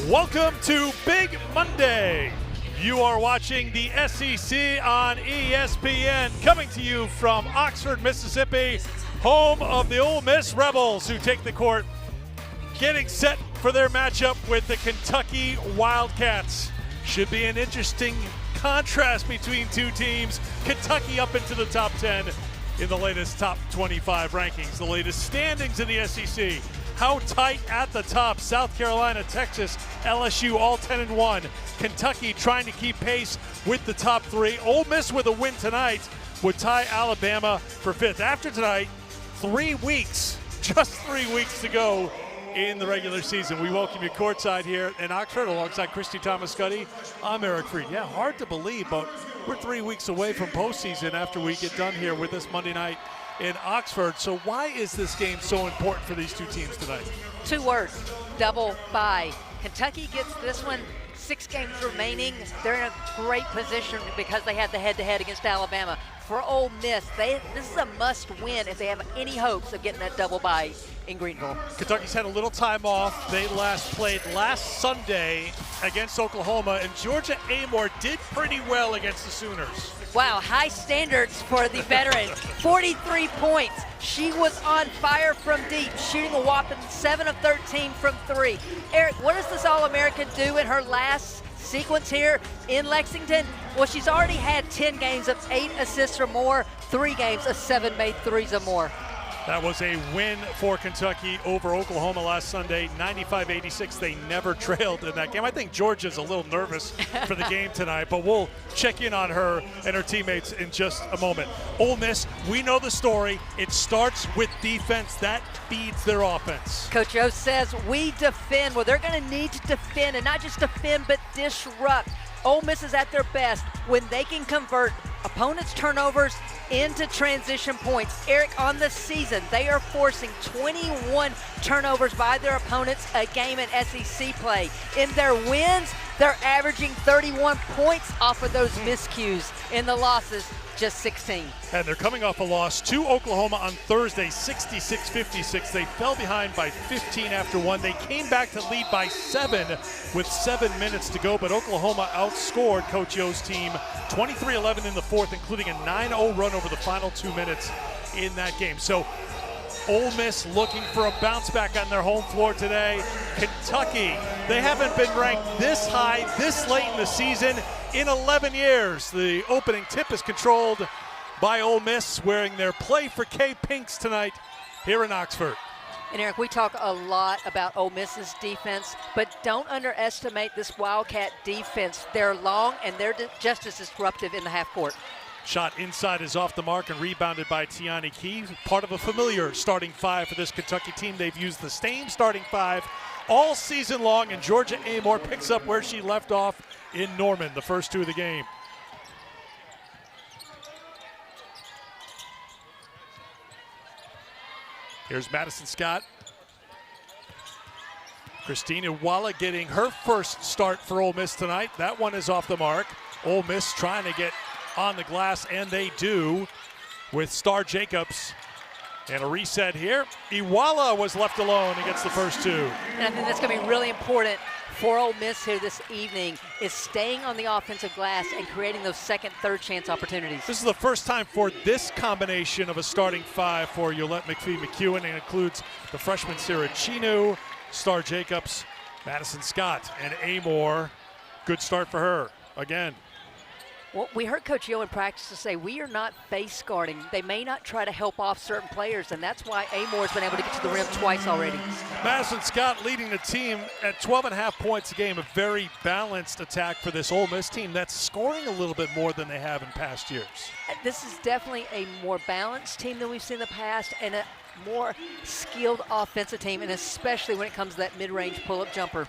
Welcome to Big Monday. You are watching the SEC on ESPN, coming to you from Oxford, Mississippi, home of the Ole Miss Rebels, who take the court, getting set for their matchup with the Kentucky Wildcats. Should be an interesting contrast between two teams. Kentucky up into the top 10 in the latest top 25 rankings, the latest standings in the SEC. How tight at the top? South Carolina, Texas, LSU all 10-1. Kentucky trying to keep pace with the top three. Ole Miss with a win tonight would tie Alabama for fifth. After tonight, 3 weeks, just 3 weeks to go in the regular season. We welcome you courtside here in Oxford alongside Christy Thomas-Cuddy. I'm Eric Freed. Yeah, hard to believe, but we're 3 weeks away from postseason after we get done here with this Monday night in Oxford. So why is this game so important for these two teams tonight? 2 words, double bye. Kentucky gets this one, 6 games remaining. They're in a great position because they had the head-to-head against Alabama. For Ole Miss, this is a must-win if they have any hopes of getting that double bye in Greenville. Kentucky's had a little time off. They last played last Sunday against Oklahoma, and Georgia Amoore did pretty well against the Sooners. Wow, high standards for the veteran. 43 points. She was on fire from deep, shooting a whopping 7 of 13 from 3. Eric, what does this All-American do in her last sequence here in Lexington? Well, she's already had 10 games of 8 assists or more, 3 games of 7 made threes or more. That was a win for Kentucky over Oklahoma last Sunday, 95-86. They never trailed in that game. I think Georgia's a little nervous for the game tonight, but we'll check in on her and her teammates in just a moment. Ole Miss, we know the story. It starts with defense. That feeds their offense. Coach O says we defend. Well, they're going to need to defend, and not just defend, but disrupt. Ole Miss is at their best when they can convert opponents' turnovers into transition points. Eric, on the season, they are forcing 21 turnovers by their opponents a game in SEC play. In their wins, they're averaging 31 points off of those miscues. In the losses, just 16. And they're coming off a loss to Oklahoma on Thursday, 66-56. They fell behind by 15 after 1. They came back to lead by 7 with 7 minutes to go, but Oklahoma outscored Coach Yo's team 23-11 in the fourth, including a 9-0 run over the final 2 minutes in that game. So Ole Miss looking for a bounce back on their home floor today. Kentucky, they haven't been ranked this high this late in the season in 11 years. The opening tip is controlled by Ole Miss, wearing their Play for K pinks tonight here in Oxford. And Eric, we talk a lot about Ole Miss's defense, but don't underestimate this Wildcat defense. They're long and they're just as disruptive in the half court. Shot inside is off the mark and rebounded by Tiani Key, part of a familiar starting five for this Kentucky team. They've used the same starting five all season long, and Georgia Amoore picks up where she left off in Norman, the first 2 of the game. Here's Madison Scott. Christina Walla getting her first start for Ole Miss tonight. That one is off the mark. Ole Miss trying to get on the glass, and they do with Star Jacobs. And a reset here. Iwala was left alone and gets the first 2. And I think that's going to be really important for Ole Miss here this evening, is staying on the offensive glass and creating those second, third chance opportunities. This is the first time for this combination of a starting five for Yolette McPhee-McEwen, and includes the freshman Sarah Chinu, Star Jacobs, Madison Scott, and Amoore. Good start for her again. Well, we heard Coach Yo in practice to say we are not face guarding. They may not try to help off certain players, and that's why Amoore's been able to get to the rim twice already. Madison Scott leading the team at 12.5 points a game. A very balanced attack for this Ole Miss team that's scoring a little bit more than they have in past years. This is definitely a more balanced team than we've seen in the past, and a more skilled offensive team, and especially when it comes to that mid-range pull-up jumper.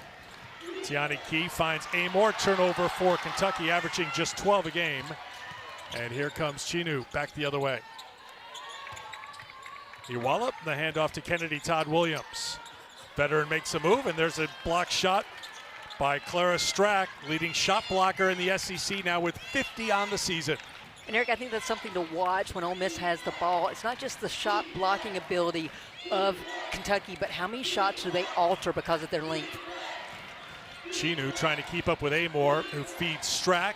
Tiani Key finds Amoore, turnover for Kentucky, averaging just 12 a game. And here comes Chinu back the other way. Iwala, the handoff to Kennedy Todd Williams. Veteran makes a move, and there's a block shot by Clara Strack, leading shot blocker in the SEC now with 50 on the season. And Eric, I think that's something to watch when Ole Miss has the ball. It's not just the shot blocking ability of Kentucky, but how many shots do they alter because of their length? Chinu trying to keep up with Amoore, who feeds Strack,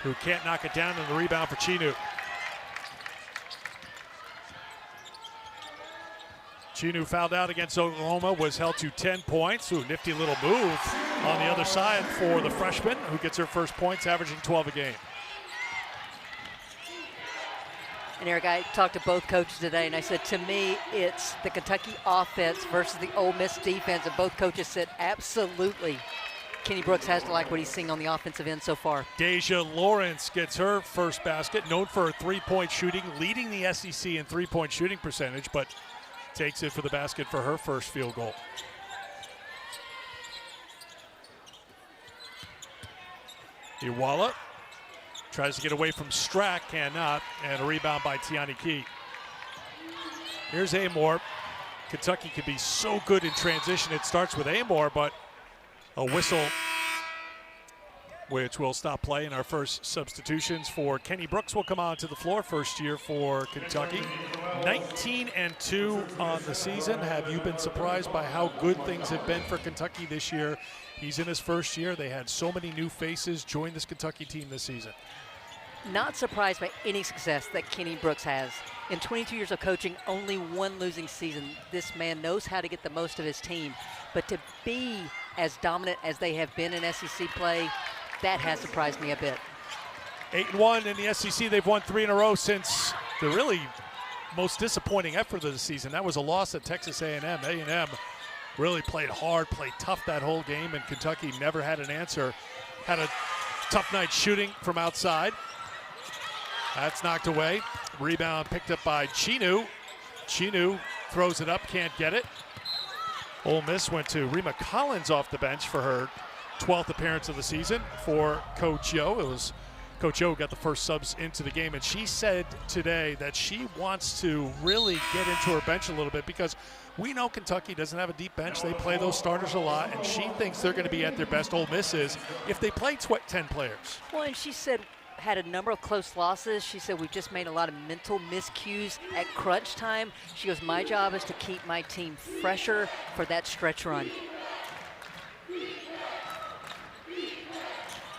who can't knock it down, and the rebound for Chinu. Chinu fouled out against Oklahoma, was held to 10 points. Ooh, nifty little move on the other side for the freshman, who gets her first points, averaging 12 a game. And Eric, I talked to both coaches today, and I said, to me, it's the Kentucky offense versus the Ole Miss defense, and both coaches said, absolutely, Kenny Brooks has to like what he's seeing on the offensive end so far. Deja Lawrence gets her first basket, known for her three-point shooting, leading the SEC in three-point shooting percentage, but takes it for the basket for her first field goal. Iwala tries to get away from Strack, cannot, and a rebound by Tiani Key. Here's Amoore. Kentucky can be so good in transition. It starts with Amoore, but a whistle, which will stop play, and our first substitutions for Kenny Brooks will come onto the floor. First year for Kentucky. 19-2 on the season. Have you been surprised by how good things have been for Kentucky this year? He's in his first year. They had so many new faces join this Kentucky team this season. Not surprised by any success that Kenny Brooks has. In 22 years of coaching, only one losing season. This man knows how to get the most of his team. But to be as dominant as they have been in SEC play, that has surprised me a bit. 8-1 in the SEC. They've won 3 in a row since the really most disappointing effort of the season. That was a loss at Texas A&M. A&M really played hard, played tough that whole game, and Kentucky never had an answer. Had a tough night shooting from outside. That's knocked away. Rebound picked up by Chinu. Chinu throws it up, can't get it. Ole Miss went to Rima Collins off the bench for her 12th appearance of the season for Coach Yo. It was Coach Yo who got the first subs into the game, and she said today that she wants to really get into her bench a little bit because we know Kentucky doesn't have a deep bench. They play those starters a lot, and she thinks they're going to be at their best, Ole Miss is, if they play 10 players. Well, and she said had a number of close losses. She said we've just made a lot of mental miscues at crunch time. She goes, my job is to keep my team fresher for that stretch run.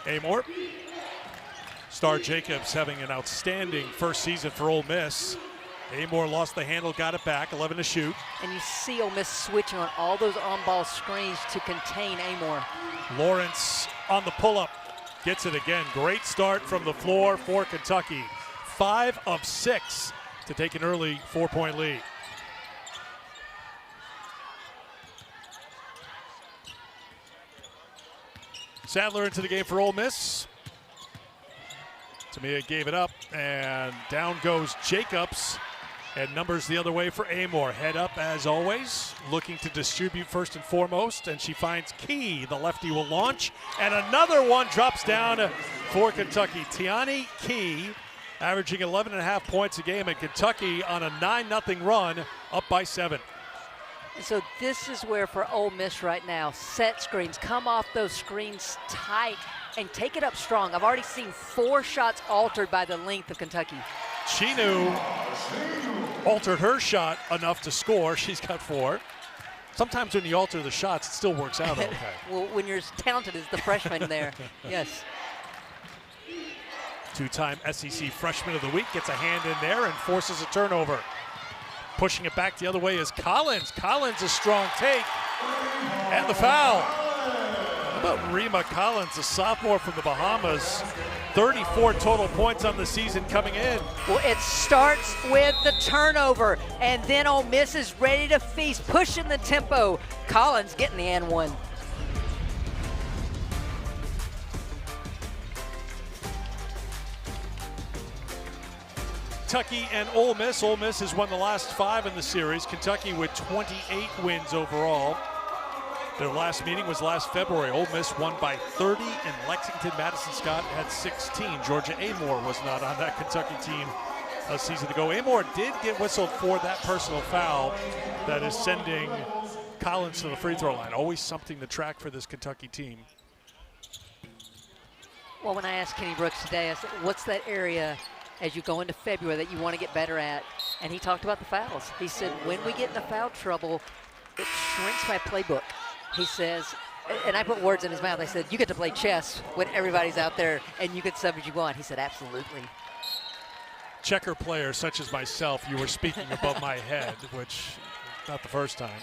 Amoore. Star Jacobs having an outstanding first season for Ole Miss. Amoore lost the handle, got it back, 11 to shoot. And you see Ole Miss switching on all those on-ball screens to contain Amoore. Lawrence on the pull-up, gets it again. Great start from the floor for Kentucky. 5 of 6 to take an early 4-point lead. Sadler into the game for Ole Miss. Tamia gave it up, and down goes Jacobs, and numbers the other way for Amoore. Head up as always, looking to distribute first and foremost, and she finds Key. The lefty will launch, and another one drops down for Kentucky. Tiani Key averaging 11.5 points a game, and Kentucky on a 9-0 run, up by 7. And so this is where for Ole Miss right now, set screens, come off those screens tight and take it up strong. I've already seen 4 shots altered by the length of Kentucky. Chinu altered her shot enough to score. She's got 4. Sometimes when you alter the shots, it still works out okay. Well, when you're as talented as the freshman there, yes. 2-time SEC Freshman of the Week gets a hand in there and forces a turnover. Pushing it back the other way is Collins. Collins, a strong take, and the foul. How about Rima Collins, a sophomore from the Bahamas? 34 total points on the season coming in. Well, it starts with the turnover, and then Ole Miss is ready to feast, pushing the tempo. Collins getting the and one. Kentucky and Ole Miss. Ole Miss has won the last 5 in the series. Kentucky with 28 wins overall. Their last meeting was last February. Ole Miss won by 30 in Lexington. Madison Scott had 16. Georgia Amoore was not on that Kentucky team a season ago. Amoore did get whistled for that personal foul that is sending Collins to the free throw line. Always something to track for this Kentucky team. Well, when I asked Kenny Brooks today, I said, what's that area as you go into February that you want to get better at? And he talked about the fouls. He said, when we get into foul trouble, it shrinks my playbook. He says, and I put words in his mouth. I said, you get to play chess when everybody's out there and you can sub as you want. He said, absolutely. Checker players such as myself, you were speaking above my head, which not the first time.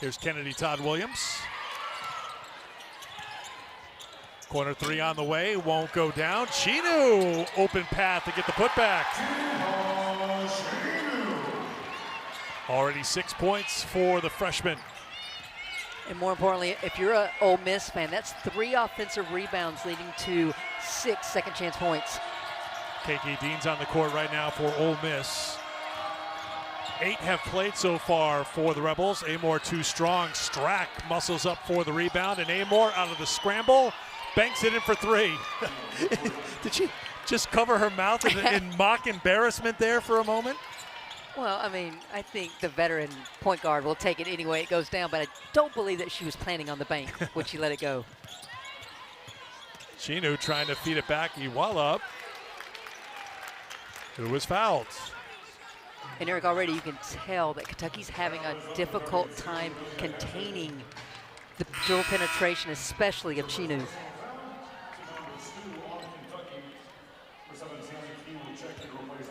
Here's Kennedy Todd Williams. Corner three on the way, won't go down. Chinu, open path to get the putback. Already 6 points for the freshman. And more importantly, if you're an Ole Miss fan, that's 3 offensive rebounds leading to 6 second chance points. KK Dean's on the court right now for Ole Miss. 8 have played so far for the Rebels. Amoore too strong. Strack muscles up for the rebound, and Amoore out of the scramble banks it in for 3. Did she just cover her mouth in mock embarrassment there for a moment? Well, I mean, I think the veteran point guard will take it anyway it goes down, but I don't believe that she was planning on the bank when she let it go. Chinu trying to feed it back. Iwala, who was fouled. And Eric, already you can tell that Kentucky's having a difficult time containing the dribble penetration, especially of Chinu.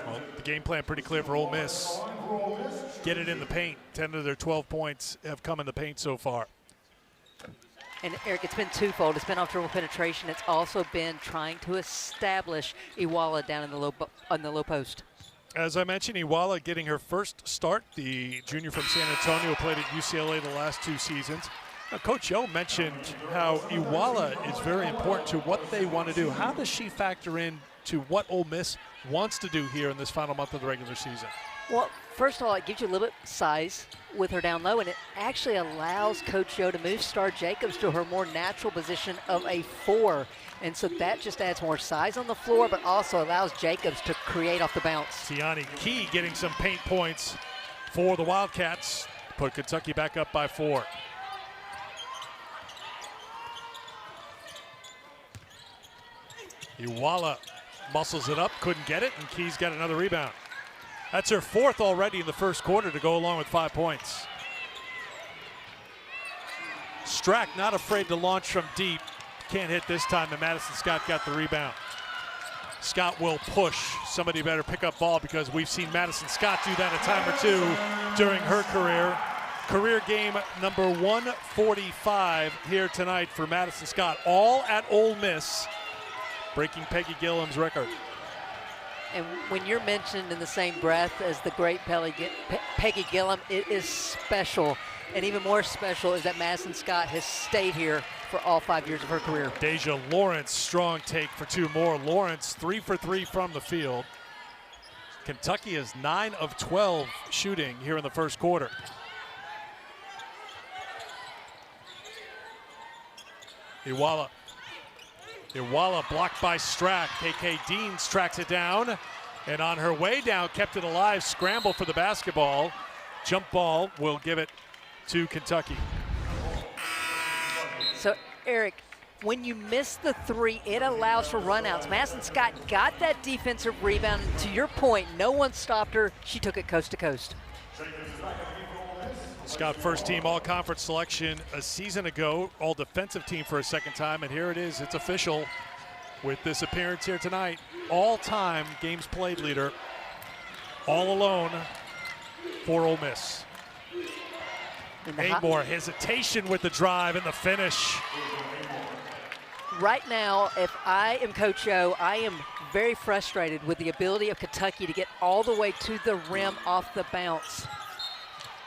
Well, the game plan pretty clear for Ole Miss. Get it in the paint. 10 of their 12 points have come in the paint so far. And Eric, it's been twofold. It's been off dribble penetration. It's also been trying to establish Iwala down in the on the low post. As I mentioned, Iwala getting her first start. The junior from San Antonio played at UCLA the last 2 seasons. Now, Coach Yo mentioned how Iwala is very important to what they want to do. How does she factor in to what Ole Miss wants to do here in this final month of the regular season? Well, first of all, it gives you a little bit of size with her down low, and it actually allows Coach Yo to move Star Jacobs to her more natural position of a 4. And so that just adds more size on the floor, but also allows Jacobs to create off the bounce. Tiani Key getting some paint points for the Wildcats. Put Kentucky back up by 4. Iwala muscles it up, couldn't get it, and Key's got another rebound. That's her 4th already in the first quarter to go along with 5 points. Strack not afraid to launch from deep. Can't hit this time, and Madison Scott got the rebound. Scott will push. Somebody better pick up ball because we've seen Madison Scott do that a time or 2 during her career. Career game number 145 here tonight for Madison Scott, all at Ole Miss, breaking Peggy Gillam's record. And when you're mentioned in the same breath as the great Peggy Gillam, it is special. And even more special is that Madison Scott has stayed here for all 5 years of her career. Deja Lawrence, strong take for 2 more. Lawrence 3 for 3 from the field. Kentucky is 9 of 12 shooting here in the first quarter. Iwala blocked by Strack. KK Deans tracks it down, and on her way down, kept it alive. Scramble for the basketball. Jump ball will give it to Kentucky. So, Eric, when you miss the 3, it allows for runouts. Madison Scott got that defensive rebound. To your point, no one stopped her. She took it coast to coast. Scott, first team all-conference selection a season ago, all-defensive team for a second time, and here it is. It's official with this appearance here tonight. All-time games played leader, all alone for Ole Miss. Amoore, hesitation with the drive and the finish. Right now, if I am Coach O, I am very frustrated with the ability of Kentucky to get all the way to the rim off the bounce.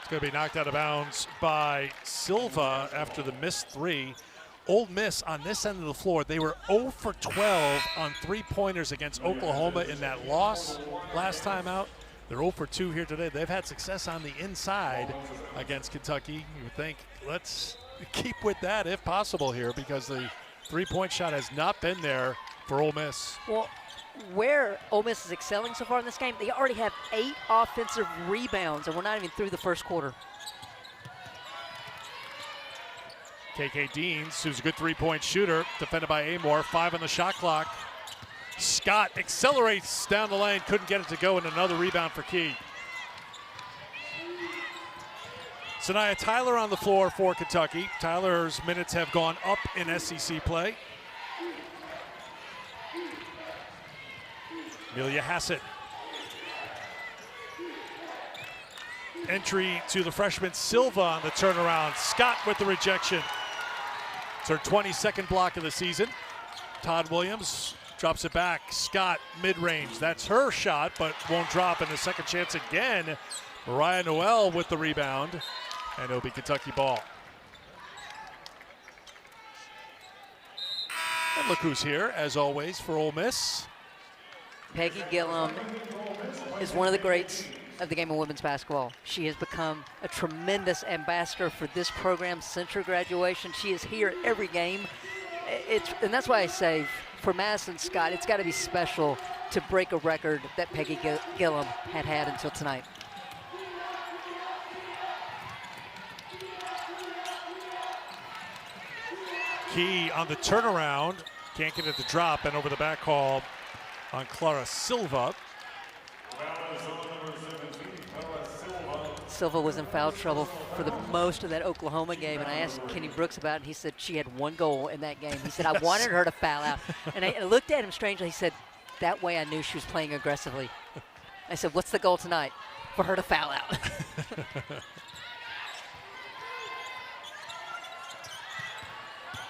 Going to be knocked out of bounds by Silva after the missed 3. Ole Miss on this end of the floor, they were 0 for 12 on 3-pointers against Oklahoma in that loss last time out. They're 0 for 2 here today. They've had success on the inside against Kentucky. You would think, let's keep with that if possible here, because the 3-point shot has not been there for Ole Miss. Well, where Ole Miss is excelling so far in this game, they already have 8 offensive rebounds, and we're not even through the first quarter. KK Deans, who's a good 3-point shooter, defended by Amoore, 5 on the shot clock. Scott accelerates down the lane, couldn't get it to go, and another rebound for Key. Sanaya Tyler on the floor for Kentucky. Tyler's minutes have gone up in SEC play. Amelia Hassett. Entry to the freshman Silva on the turnaround. Scott with the rejection. It's her 22nd block of the season. Todd Williams drops it back. Scott mid-range. That's her shot, but won't drop in the second chance again. Mariah Noel with the rebound, and it'll be Kentucky ball. And look who's here, as always, for Ole Miss. Peggy Gillum is one of the greats of the game of women's basketball. She has become a tremendous ambassador for this program since her graduation. She is here at every game. And that's why I say, for Madison Scott, it's got to be special to break a record that Peggy Gillum had until tonight. Key on the turnaround. Can't get it to drop, and over the back call on Clara Silva. Silva was in foul trouble for the most of that Oklahoma game, and I asked Kenny Brooks about it, and he said she had one goal in that game. He said, I wanted her to foul out. And I looked at him strangely. He said, that way I knew she was playing aggressively. I said, what's the goal tonight? For her to foul out.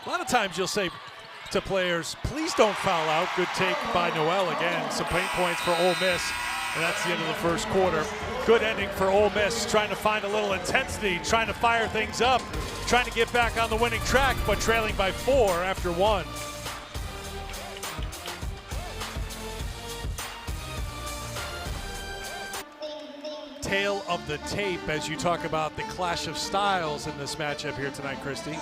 A lot of times you'll say to players, please don't foul out. Good take by Noel again. Some paint points for Ole Miss, and that's the end of the first quarter. Good ending for Ole Miss, trying to find a little intensity, trying to fire things up, trying to get back on the winning track, but trailing by 4 after 1. Tale of the tape as you talk about the clash of styles in this matchup here tonight, Christy.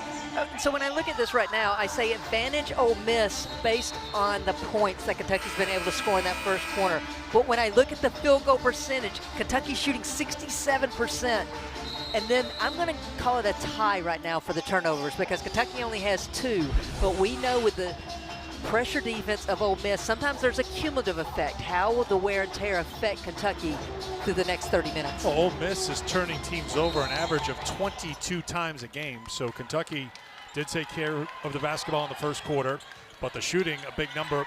So when I look at this right now, I say advantage Ole Miss based on the points that Kentucky's been able to score in that first quarter. But when I look at the field goal percentage, Kentucky's shooting 67%. And then I'm going to call it a tie right now for the turnovers because Kentucky only has 2. But we know with the pressure defense of Ole Miss, sometimes there's a cumulative effect. How will the wear and tear affect Kentucky through the next 30 minutes? Well, Ole Miss is turning teams over an average of 22 times a game. So Kentucky did take care of the basketball in the first quarter, but the shooting, a big number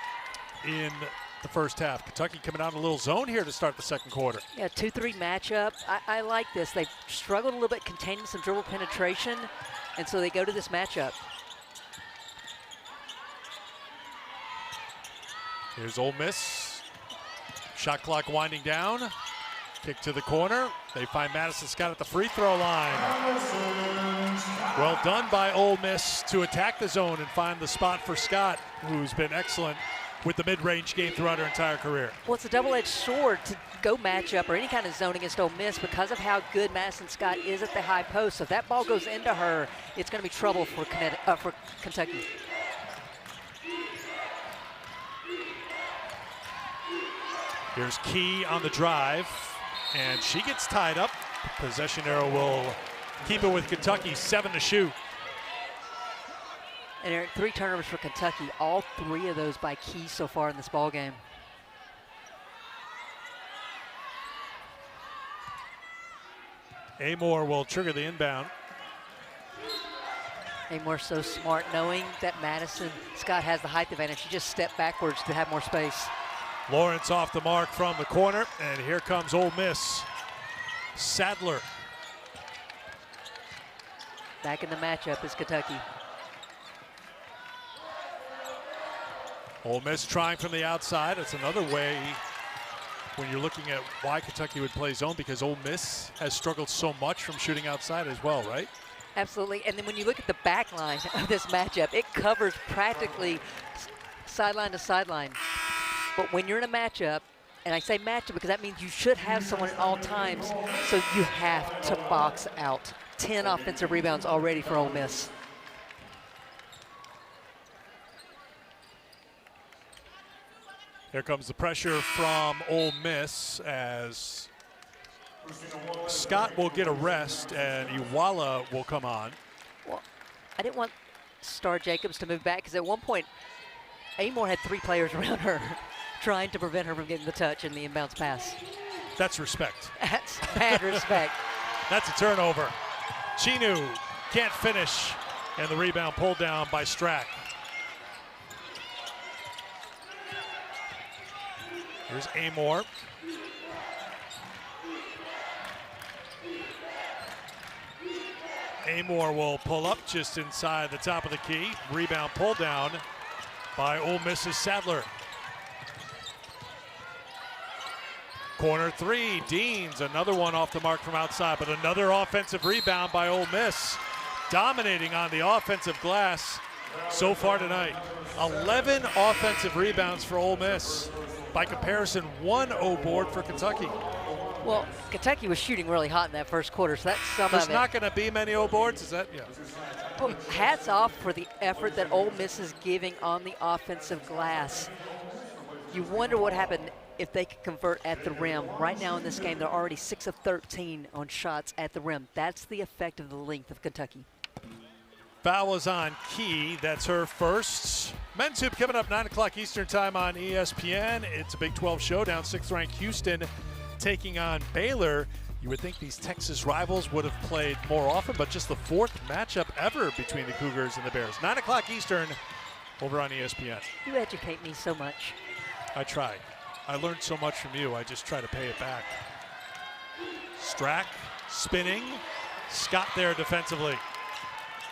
in the first half. Kentucky coming out in a little zone here to start the second quarter. Yeah, 2-3 matchup. I like this. They've struggled a little bit containing some dribble penetration, and so they go to this matchup. Here's Ole Miss. Shot clock winding down. Kick to the corner. They find Madison Scott at the free throw line. Well done by Ole Miss to attack the zone and find the spot for Scott, who's been excellent with the mid-range game throughout her entire career. Well, it's a double-edged sword to go matchup or any kind of zone against Ole Miss because of how good Madison Scott is at the high post. So if that ball goes into her, it's going to be trouble for Kentucky. Here's Key on the drive, and she gets tied up. Possession arrow will keep it with Kentucky, 7 to shoot. And Eric, 3 turnovers for Kentucky, all 3 of those by Key so far in this ball game. Amoore will trigger the inbound. Amoore so smart, knowing that Madison Scott has the height advantage. She just stepped backwards to have more space. Lawrence off the mark from the corner, and here comes Ole Miss. Sadler. Back in the matchup is Kentucky. Ole Miss trying from the outside. It's another way when you're looking at why Kentucky would play zone, because Ole Miss has struggled so much from shooting outside as well, right? Absolutely, and then when you look at the back line of this matchup, it covers practically sideline to sideline. But when you're in a matchup, and I say matchup because that means you should have someone at all times, so you have to box out. 10 offensive rebounds already for Ole Miss. Here comes the pressure from Ole Miss as Scott will get a rest and Iwala will come on. Well, I didn't want Star Jacobs to move back because at one point, Amoore had 3 players around her trying to prevent her from getting the touch in the inbounds pass. That's respect. That's bad respect. That's a turnover. Chinu can't finish, and the rebound pulled down by Strack. Here's Amoore. Amoore will pull up just inside the top of the key. Rebound pulled down by Ole Miss's Sadler. Corner three, Deans, another one off the mark from outside, but another offensive rebound by Ole Miss. Dominating on the offensive glass so far tonight. 11 offensive rebounds for Ole Miss. By comparison, 1 O-board for Kentucky. Well, Kentucky was shooting really hot in that first quarter, so that's some There's of it. not going to be many O-boards, is that? Yeah. Well, hats off for the effort that Ole Miss is giving on the offensive glass. You wonder what happened if they could convert at the rim. Right now in this game, they're already 6 of 13 on shots at the rim. That's the effect of the length of Kentucky. Foul is on Key. That's her first. Men's Hoop coming up 9 o'clock Eastern time on ESPN. It's a Big 12 showdown. 6th-ranked Houston taking on Baylor. You would think these Texas rivals would have played more often, but just the 4th matchup ever between the Cougars and the Bears. 9 o'clock Eastern over on ESPN. You educate me so much. I try. I learned so much from you. I just try to pay it back. Strack spinning. Scott there defensively.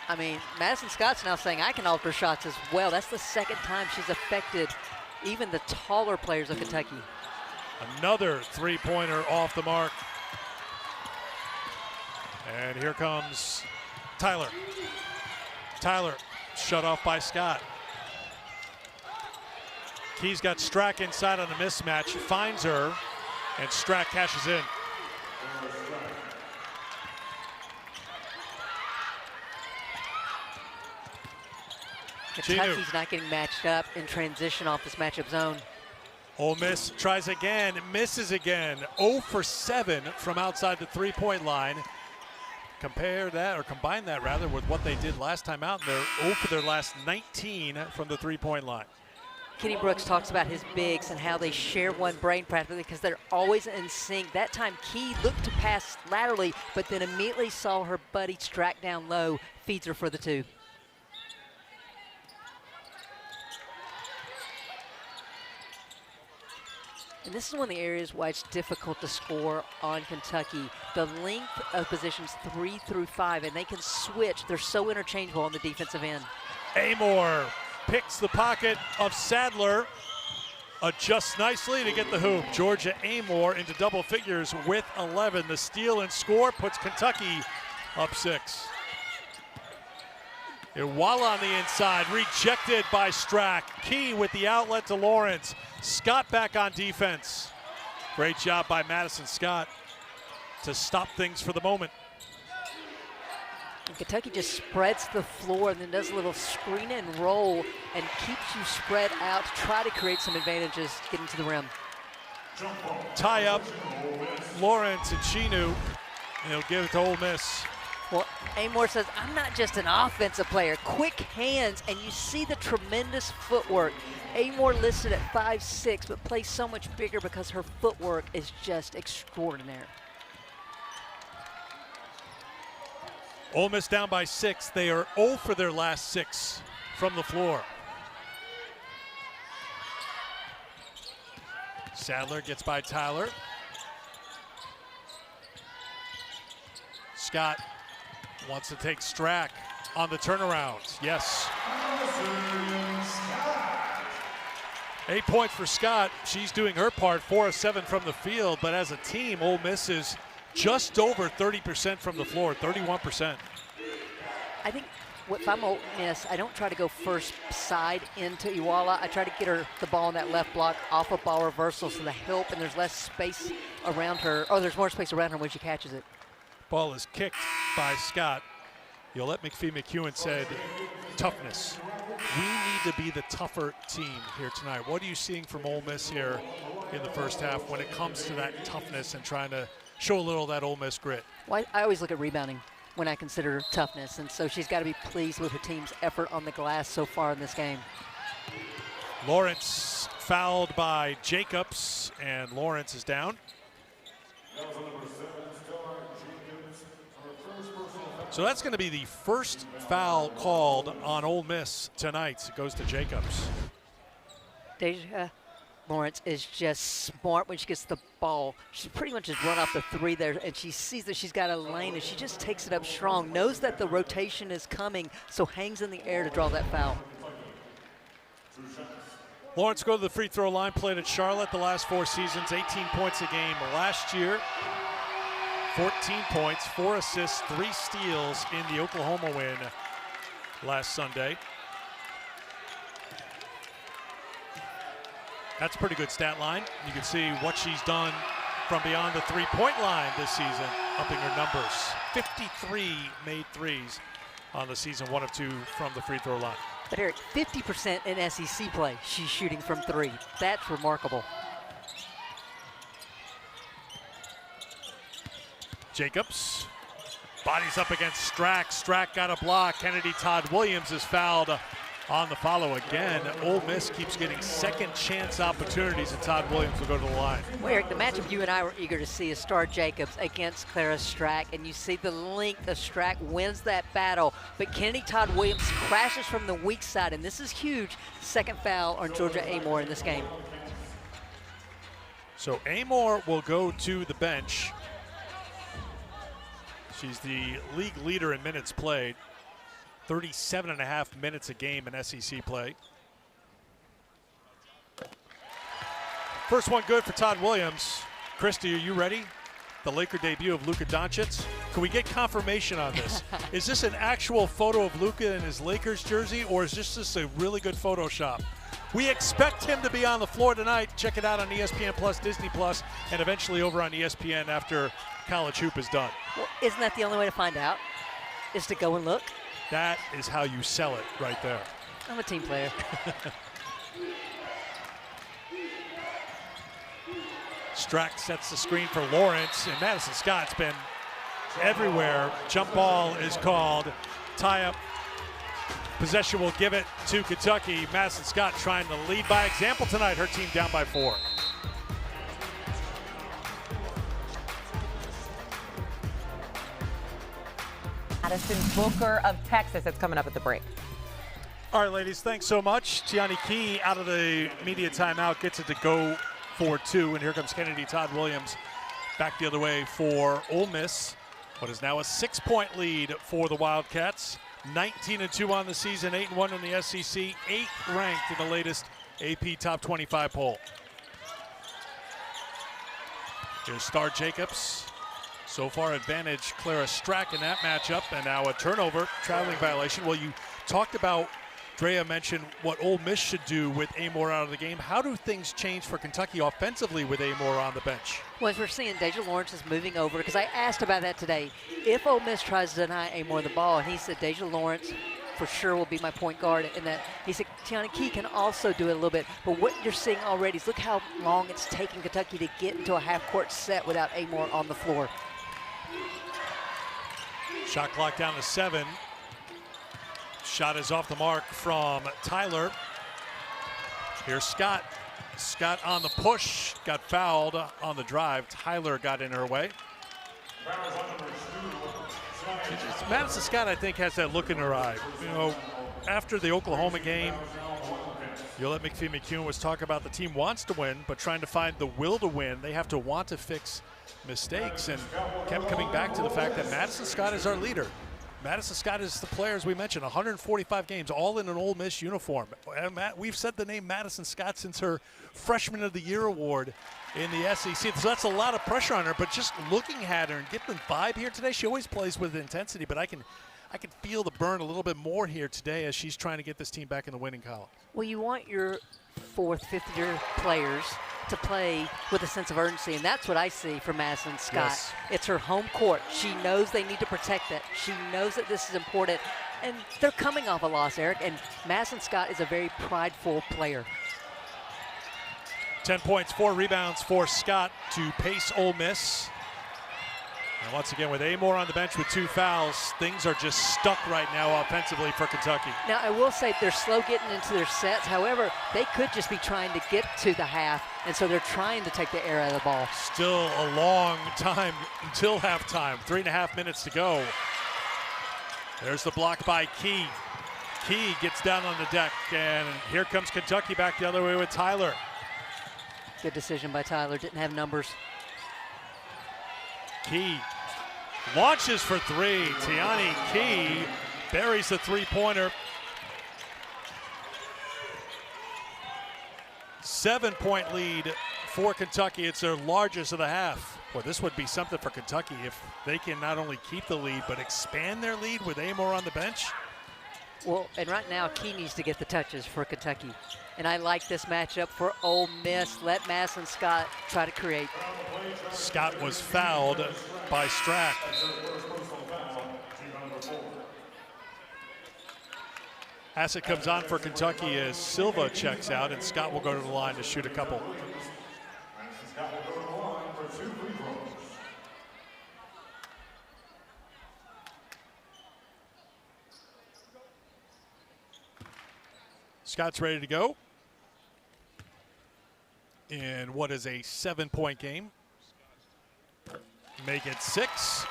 I mean, Madison Scott's now saying I can alter shots as well. That's the second time she's affected even the taller players of Kentucky. Another three-pointer off the mark. And here comes Tyler. Tyler shut off by Scott. Key's got Strack inside on a mismatch, finds her, and Strack cashes in. Kentucky's not getting matched up in transition off this matchup zone. Ole Miss tries again, misses again. 0 for 7 from outside the three-point line. Compare that, or combine that rather, with what they did last time out. They're 0 for their last 19 from the three-point line. Kenny Brooks talks about his bigs and how they share one brain practically because they're always in sync. That time Key looked to pass laterally, but then immediately saw her buddy Strack down low, feeds her for the 2. And this is one of the areas why it's difficult to score on Kentucky. The length of positions 3 through 5, and they can switch. They're so interchangeable on the defensive end. Amoore picks the pocket of Sadler, adjusts nicely to get the hoop. Georgia Amoore into double figures with 11. The steal and score puts Kentucky up 6. Iwala on the inside, rejected by Strack. Key with the outlet to Lawrence. Scott back on defense. Great job by Madison Scott to stop things for the moment. And Kentucky just spreads the floor and then does a little screen and roll and keeps you spread out to try to create some advantages getting to the rim. Tie up Lawrence and Chinu, and he'll give it to Ole Miss. Well, Amoore says, I'm not just an offensive player. Quick hands, and you see the tremendous footwork. Amoore listed at 5'6", but plays so much bigger because her footwork is just extraordinary. Ole Miss down by 6. They are 0 for their last 6 from the floor. Sadler gets by Tyler. Scott wants to take Strack on the turnaround. Yes. 8 points for Scott. She's doing her part, 4 of 7 from the field, but as a team, Ole Miss is just over 30% from the floor, 31%. I think if I'm Ole Miss, I don't try to go first side into Iwala. I try to get her the ball in that left block off a ball reversal so the help, and there's less space around her. Oh, there's more space around her when she catches it. Ball is kicked by Scott. Yolette McPhee-McEwen said, toughness. We need to be the tougher team here tonight. What are you seeing from Ole Miss here in the first half when it comes to that toughness and trying to show a little of that Ole Miss grit? Well, I always look at rebounding when I consider toughness, and so she's got to be pleased with her team's effort on the glass so far in this game. Lawrence fouled by Jacobs, and Lawrence is down. So that's going to be the first foul called on Ole Miss tonight. It goes to Jacobs. Deja Lawrence is just smart when she gets the ball. She pretty much has run off the three there, and she sees that she's got a lane, and she just takes it up strong, knows that the rotation is coming, so hangs in the air to draw that foul. Lawrence go to the free throw line, played at Charlotte the last 4 seasons, 18 points a game last year. 14 points, 4 assists, 3 steals in the Oklahoma win last Sunday. That's a pretty good stat line. You can see what she's done from beyond the three-point line this season, upping her numbers. 53 made threes on the season, 1 of 2 from the free throw line. But Eric, 50% in SEC play, she's shooting from 3. That's remarkable. Jacobs, bodies up against Strack. Strack got a block. Kennedy Todd Williams is fouled on the follow again. Ole Miss keeps getting second chance opportunities, and Todd Williams will go to the line. Well, Eric, the matchup you and I were eager to see is Star Jacobs against Clara Strack, and you see the length of Strack wins that battle, but Kennedy Todd Williams crashes from the weak side, and this is huge. Second foul on Georgia Amoore in this game. So Amoore will go to the bench. She's the league leader in minutes played. 37.5 minutes a game in SEC play. First one good for Todd Williams. Christy, are you ready? The Laker debut of Luka Doncic. Can we get confirmation on this? Is this an actual photo of Luka in his Lakers jersey, or is this just a really good Photoshop? We expect him to be on the floor tonight. Check it out on ESPN Plus, Disney Plus, and eventually over on ESPN after college hoop is done. Well, isn't that the only way to find out? Is to go and look? That is how you sell it right there. I'm a team player. Strack sets the screen for Lawrence, and Madison Scott's been everywhere. Jump ball is called. Tie up. Possession will give it to Kentucky. Madison Scott trying to lead by example tonight. Her team down by 4. Addison Booker of Texas. It's coming up at the break. All right, ladies, thanks so much. Tiani Key out of the media timeout gets it to go for 2, and here comes Kennedy Todd Williams back the other way for Ole Miss. What is now a 6-point lead for the Wildcats. 19-2 on the season, 8-1 in the SEC, 8th ranked in the latest AP Top 25 poll. Here's Star Jacobs. So far advantage Clara Strack in that matchup, and now a turnover, traveling violation. Well, you talked about, Drea mentioned what Ole Miss should do with Amoore out of the game. How do things change for Kentucky offensively with Amoore on the bench? Well, as we're seeing, Deja Lawrence is moving over, because I asked about that today. If Ole Miss tries to deny Amoore the ball, and he said Deja Lawrence for sure will be my point guard, and that he said Tiani Key can also do it a little bit. But what you're seeing already is look how long it's taking Kentucky to get into a half-court set without Amoore on the floor. Shot clock down to 7. Shot is off the mark from Tyler. Here's Scott. Scott on the push, got fouled on the drive. Tyler got in her way. Madison Scott, I think, has that look in her eye. You know, after the Oklahoma game, Yolette McPhee-McCune was talking about the team wants to win, but trying to find the will to win. They have to want to fix mistakes, and kept coming back to the fact that Madison Scott is our leader. Madison Scott is the player, as we mentioned, 145 games, all in an Ole Miss uniform. And we've said the name Madison Scott since her Freshman of the Year award in the SEC. So that's a lot of pressure on her, but just looking at her and getting the vibe here today, she always plays with intensity, but I can feel the burn a little bit more here today as she's trying to get this team back in the winning column. Well, you want your 4th, 5th-year players to play with a sense of urgency, and that's what I see from Madison Scott. Yes. It's her home court. She knows they need to protect it. She knows that this is important, and they're coming off a loss, Eric, and Madison Scott is a very prideful player. 10 points, 4 rebounds for Scott to pace Ole Miss. And once again, with Amoore on the bench with 2 fouls, things are just stuck right now offensively for Kentucky. Now, I will say they're slow getting into their sets. However, they could just be trying to get to the half, and so they're trying to take the air out of the ball. Still a long time until halftime. 3.5 minutes to go. There's the block by Key. Key gets down on the deck, and here comes Kentucky back the other way with Tyler. Good decision by Tyler. Didn't have numbers. Key launches for three. Tiani Key buries the three-pointer. 7-point lead for Kentucky. It's their largest of the half. Boy, this would be something for Kentucky if they can not only keep the lead, but expand their lead with Amoore on the bench. Well, and right now, Key needs to get the touches for Kentucky. And I like this matchup for Ole Miss. Let Madison Scott try to create. Scott was fouled by Strack. As it comes on for Kentucky as Silva checks out, and Scott will go to the line to shoot a couple. Scott's ready to go in what is a 7-point game. Make it 6.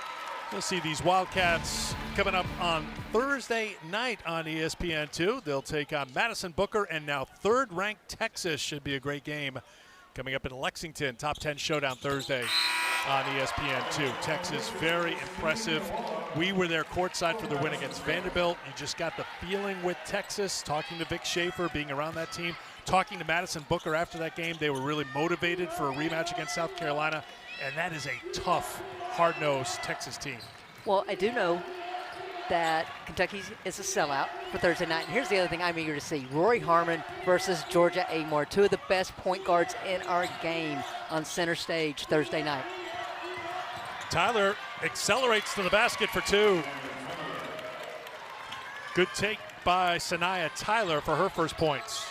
We'll see these Wildcats coming up on Thursday night on ESPN2. They'll take on Madison Booker, and now third-ranked Texas. Should be a great game coming up in Lexington. Top 10 showdown Thursday on ESPN2. Texas, very impressive. We were there courtside for their win against Vanderbilt. You just got the feeling with Texas, talking to Vic Schaefer, being around that team, talking to Madison Booker after that game. They were really motivated for a rematch against South Carolina, and that is a tough, hard-nosed Texas team. Well, I do know that Kentucky is a sellout for Thursday night. And here's the other thing I'm eager to see. Rory Harmon versus Georgia Amoore, two of the best point guards in our game on center stage Thursday night. Tyler accelerates to the basket for two. Good take by Sanaya Tyler for her first points.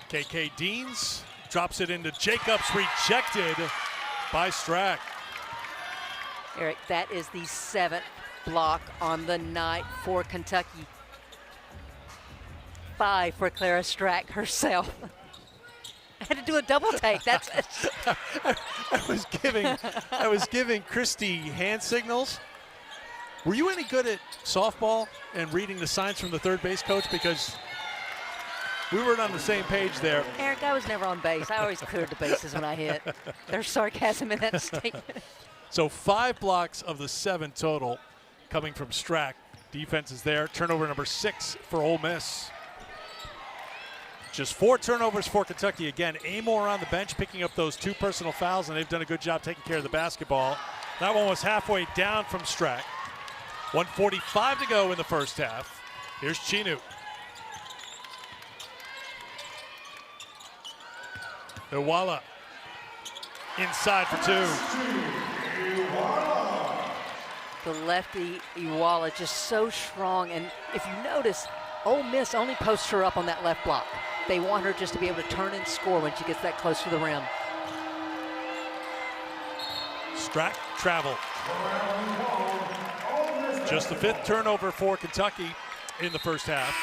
KK Deans drops it into Jacobs, rejected by Strack. Eric, that is the 7th block on the night for Kentucky. 5 for Clara Strack herself. I had to do a double take. That's I was giving Christy hand signals. Were you any good at softball and reading the signs from the third base coach? Because we weren't on the same page there. Eric, I was never on base. I always cleared the bases when I hit. There's sarcasm in that statement. So 5 blocks of the 7 total coming from Strack. Defense is there. Turnover number 6 for Ole Miss. Just 4 turnovers for Kentucky. Again, Amoore on the bench picking up those 2 personal fouls, and they've done a good job taking care of the basketball. That one was halfway down from Strack. 1:45 to go in the first half. Here's Chinu. Iwala inside for 2. The lefty Iwala just so strong, and if you notice, Ole Miss only posts her up on that left block. They want her just to be able to turn and score when she gets that close to the rim. Strack travel. Just the 5th turnover for Kentucky in the first half.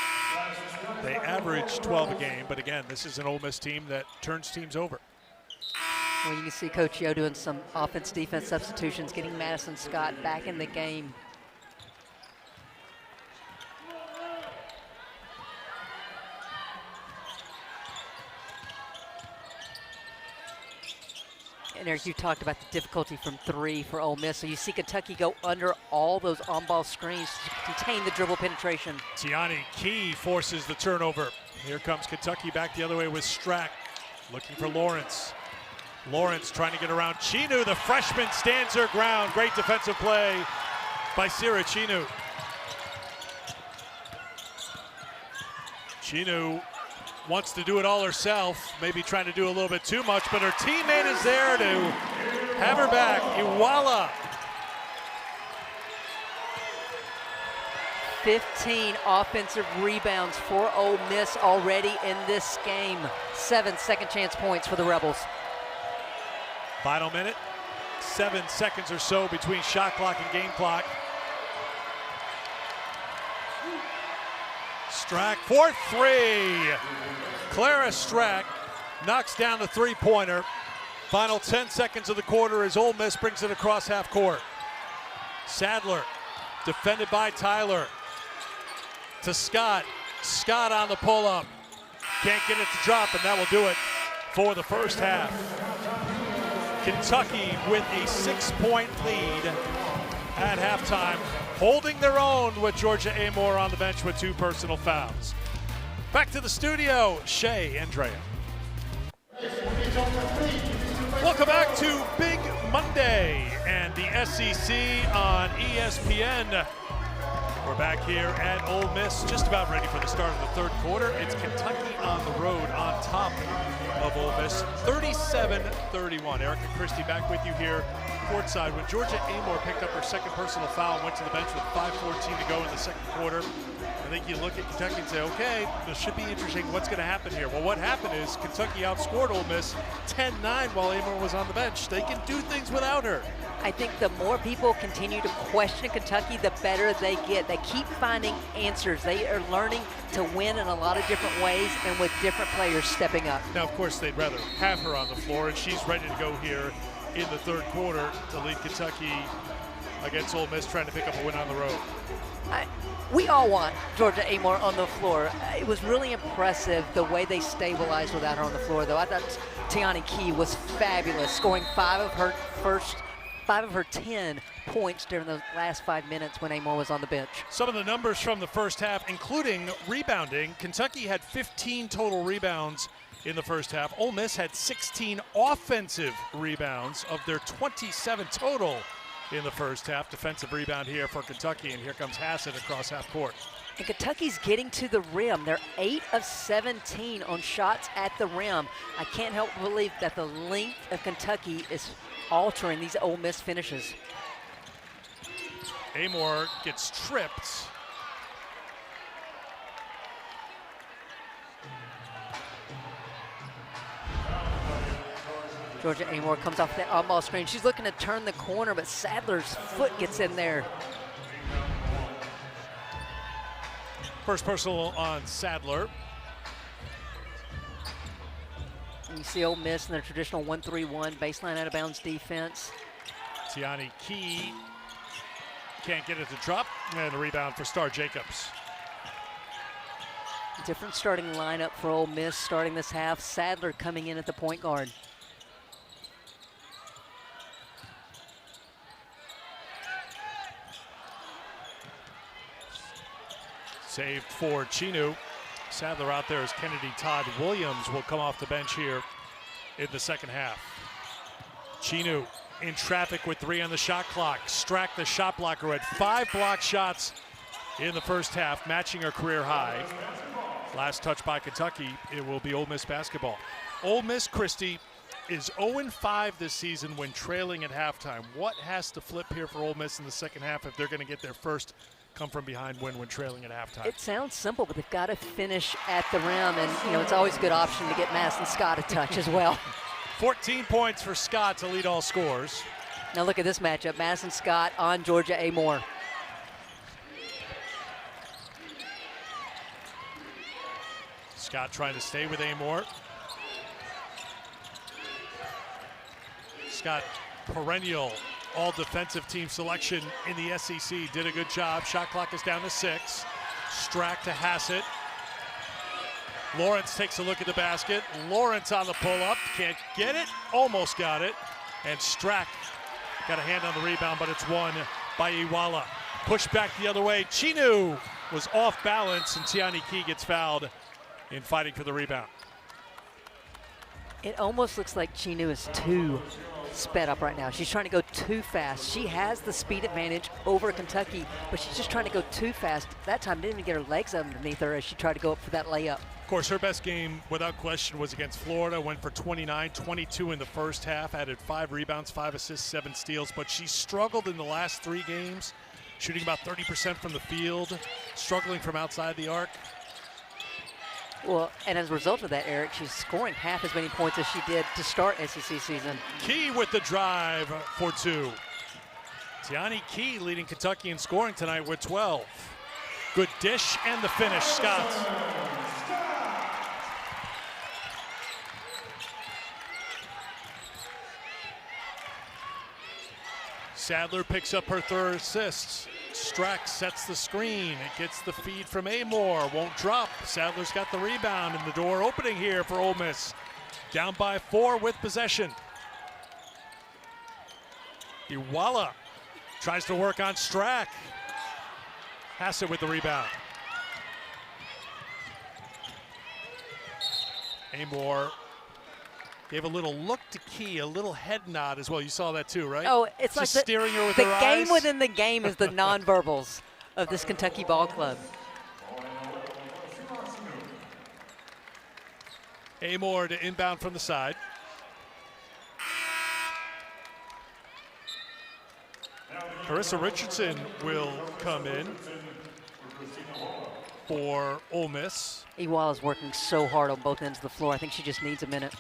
They average 12 a game, but again, this is an Ole Miss team that turns teams over. Well, you can see Coach Yo doing some offense-defense substitutions, getting Madison Scott back in the game. And Eric, you talked about the difficulty from 3 for Ole Miss. So you see Kentucky go under all those on-ball screens to contain the dribble penetration. Tiani Key forces the turnover. Here comes Kentucky back the other way with Strack. Looking for Lawrence. Lawrence trying to get around Chinu. The freshman stands her ground. Great defensive play by Sira Chinu. Chinu wants to do it all herself, maybe trying to do a little bit too much, but her teammate is there to have her back. Iwala. 15 offensive rebounds for Ole Miss already in this game. 7 second chance points for the Rebels. Final minute, 7 seconds or so between shot clock and game clock. Strack for 3. Clara Strack knocks down the 3-pointer. Final 10 seconds of the quarter as Ole Miss brings it across half court. Sadler, defended by Tyler. To Scott. Scott on the pull-up. Can't get it to drop, and that will do it for the first half. Kentucky with a 6-point lead at halftime, holding their own with Georgia Amoore on the bench with 2 personal fouls. Back to the studio, Shay Andrea. Welcome back to Big Monday and the SEC on ESPN. We're back here at Ole Miss, just about ready for the start of the third quarter. It's Kentucky on the road on top of Ole Miss, 37-31. Erica Christie back with you here courtside. When Georgia Amoore picked up her second personal foul and went to the bench with 5:14 to go in the second quarter, I think you look at Kentucky and say, okay, this should be interesting. What's going to happen here? Well, what happened is Kentucky outscored Ole Miss 10-9 while Amoore was on the bench. They can do things without her. I think the more people continue to question Kentucky, the better they get. They keep finding answers. They are learning to win in a lot of different ways and with different players stepping up. Now, of course, they'd rather have her on the floor, and she's ready to go here in the third quarter to lead Kentucky against Ole Miss, trying to pick up a win on the road. We all want Georgia Amoore on the floor. It was really impressive the way they stabilized without her on the floor, though. I thought Tiani Key was fabulous, scoring 5 of her 10 points during the last 5 minutes when Amoore was on the bench. Some of the numbers from the first half, including rebounding. Kentucky had 15 total rebounds in the first half. Ole Miss had 16 offensive rebounds of their 27 total in the first half. Defensive rebound here for Kentucky, and here comes Hassett across half court. And Kentucky's getting to the rim. They're 8 of 17 on shots at the rim. I can't help but believe that the length of Kentucky is altering these Ole Miss finishes. Amoore gets tripped. Georgia Amoore comes off that on-ball screen. She's looking to turn the corner, but Sadler's foot gets in there. First personal on Sadler. And you see Ole Miss in their traditional 1-3-1 baseline out of bounds defense. Tiani Key can't get it to drop, and a rebound for Star Jacobs. Different starting lineup for Ole Miss starting this half. Sadler coming in at the point guard. Saved for Chinu. Sadler out there as Kennedy Todd Williams will come off the bench here in the second half. Chinu in traffic with 3 on the shot clock. Strack, the shot blocker, had 5 block shots in the first half, matching her career high. Last touch by Kentucky, it will be Ole Miss basketball. Ole Miss, Christie, is 0-5 this season when trailing at halftime. What has to flip here for Ole Miss in the second half if they're going to get their first come from behind win when trailing at halftime? It sounds simple, but they've got to finish at the rim, and you know it's always a good option to get Madison Scott a touch as well. 14 points for Scott to lead all scores. Now look at this matchup, Madison Scott on Georgia Amoore. Scott trying to stay with Amoore. Scott, perennial all-defensive team selection in the SEC, did a good job. Shot clock is down to 6. Strack to Hassett. Lawrence takes a look at the basket. Lawrence on the pull-up, can't get it, almost got it. And Strack got a hand on the rebound, but it's won by Iwala. Pushed back the other way. Chinu was off balance, and Tiani Key gets fouled in fighting for the rebound. It almost looks like Chinu is too sped up right now. She's trying to go too fast. She has the speed advantage over Kentucky, but she's just trying to go too fast. That time didn't even get her legs underneath her as she tried to go up for that layup. Of course, her best game, without question, was against Florida. Went for 29, 22 in the first half, added 5 rebounds, 5 assists, 7 steals, but she struggled in the last 3 games, shooting about 30% from the field, struggling from outside the arc. Well, and as a result of that, Eric, she's scoring half as many points as she did to start SEC season. Key with the drive for 2. Tiani Key leading Kentucky in scoring tonight with 12. Good dish and the finish, Scott. Sadler picks up her third assist. Strack sets the screen. It gets the feed from Amoore. Won't drop. Sadler's got the rebound, and the door opening here for Ole Miss. Down by 4 with possession. Iwala tries to work on Strack. Hassett with the rebound. Amoore gave a little look to Key, a little head nod as well. You saw that too, right? Oh, it's just like steering her with the her game eyes. within the game is the nonverbals of this Kentucky ball club. Amoore to inbound from the side. Carissa Richardson will come in for Ole Miss. Iwala's working so hard on both ends of the floor. I think she just needs a minute.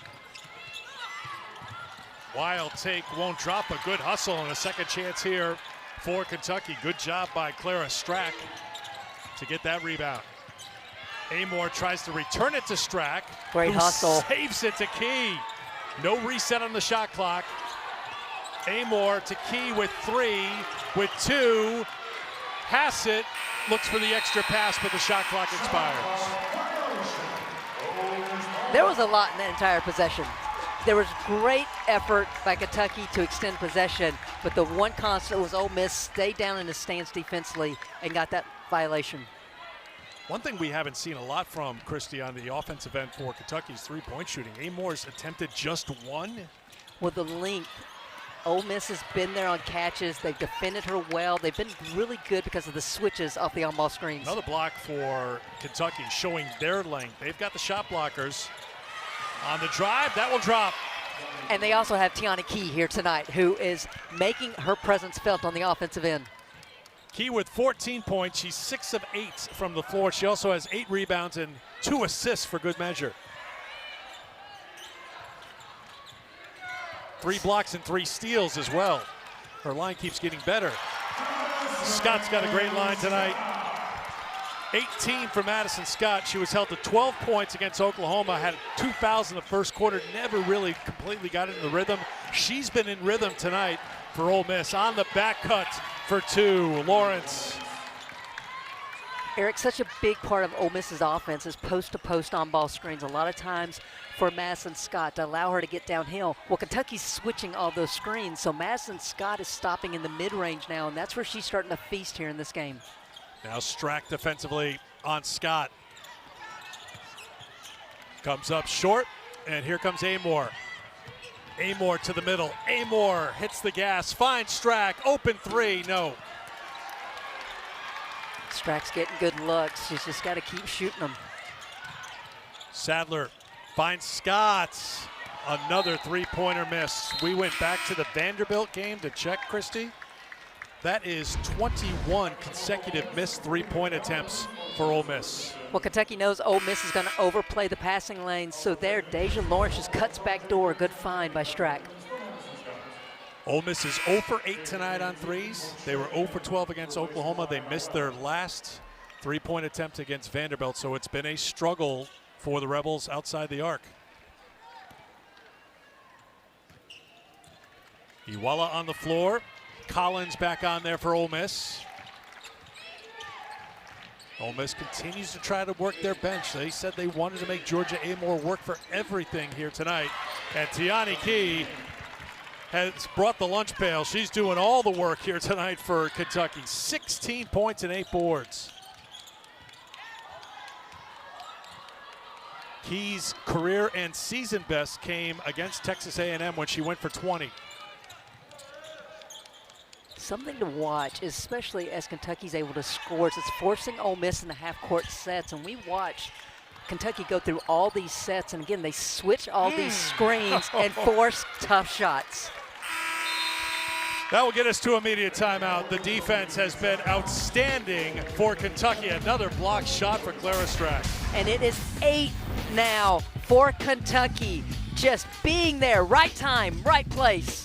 Wild take, won't drop. A good hustle and a second chance here for Kentucky. Good job by Clara Strack to get that rebound. Amoore tries to return it to Strack. Great hustle. Saves it to Key. No reset on the shot clock. Amoore to Key with 3, with 2. Hassett looks for the extra pass, but the shot clock expires. There was a lot in that entire possession. There was great effort by Kentucky to extend possession, but the one constant was Ole Miss stayed down in the stance defensively and got that violation. One thing we haven't seen a lot from Christie on the offensive end for Kentucky's three-point shooting. Amoore's attempted just 1. With the length, Ole Miss has been there on catches. They've defended her well. They've been really good because of the switches off the on-ball screens. Another block for Kentucky showing their length. They've got the shot blockers. On the drive, that will drop. And they also have Tiana Key here tonight, who is making her presence felt on the offensive end. Key with 14 points. She's 6 of 8 from the floor. She also has 8 rebounds and 2 assists for good measure. 3 blocks and 3 steals as well. Her line keeps getting better. Scott's got a great line tonight. 18 for Madison Scott. She was held to 12 points against Oklahoma, had 2 fouls in the first quarter, never really completely got into the rhythm. She's been in rhythm tonight for Ole Miss. On the back cut for 2, Lawrence. Eric, such a big part of Ole Miss's offense is post-to-post on-ball screens. A lot of times for Madison Scott to allow her to get downhill. Well, Kentucky's switching all those screens, so Madison Scott is stopping in the mid-range now, and that's where she's starting to feast here in this game. Now Strack defensively on Scott. Comes up short, and here comes Amoore. Amoore to the middle. Amoore hits the gas, finds Strack, open 3, no. Strack's getting good looks. She's just got to keep shooting them. Sadler finds Scott. Another 3-pointer miss. We went back to the Vanderbilt game to check, Christie. That is 21 consecutive missed 3-point attempts for Ole Miss. Well, Kentucky knows Ole Miss is going to overplay the passing lanes, so there, Deja Lawrence just cuts back door. Good find by Strack. Ole Miss is 0 for 8 tonight on threes. They were 0 for 12 against Oklahoma. They missed their last 3-point attempt against Vanderbilt, so it's been a struggle for the Rebels outside the arc. Iwala on the floor. Collins back on there for Ole Miss. Ole Miss continues to try to work their bench. They said they wanted to make Georgia Amoore work for everything here tonight. And Tiana Key has brought the lunch pail. She's doing all the work here tonight for Kentucky. 16 points and 8 boards. Key's career and season best came against Texas A&M when she went for 20. Something to watch, especially as Kentucky's able to score. It's forcing Ole Miss in the half-court sets, and we watched Kentucky go through all these sets, and again, they switch all these screens and force tough shots. That will get us to immediate timeout. The defense has been outstanding for Kentucky. Another blocked shot for Clara Strack. And it is 8 now for Kentucky. Just being there, right time, right place.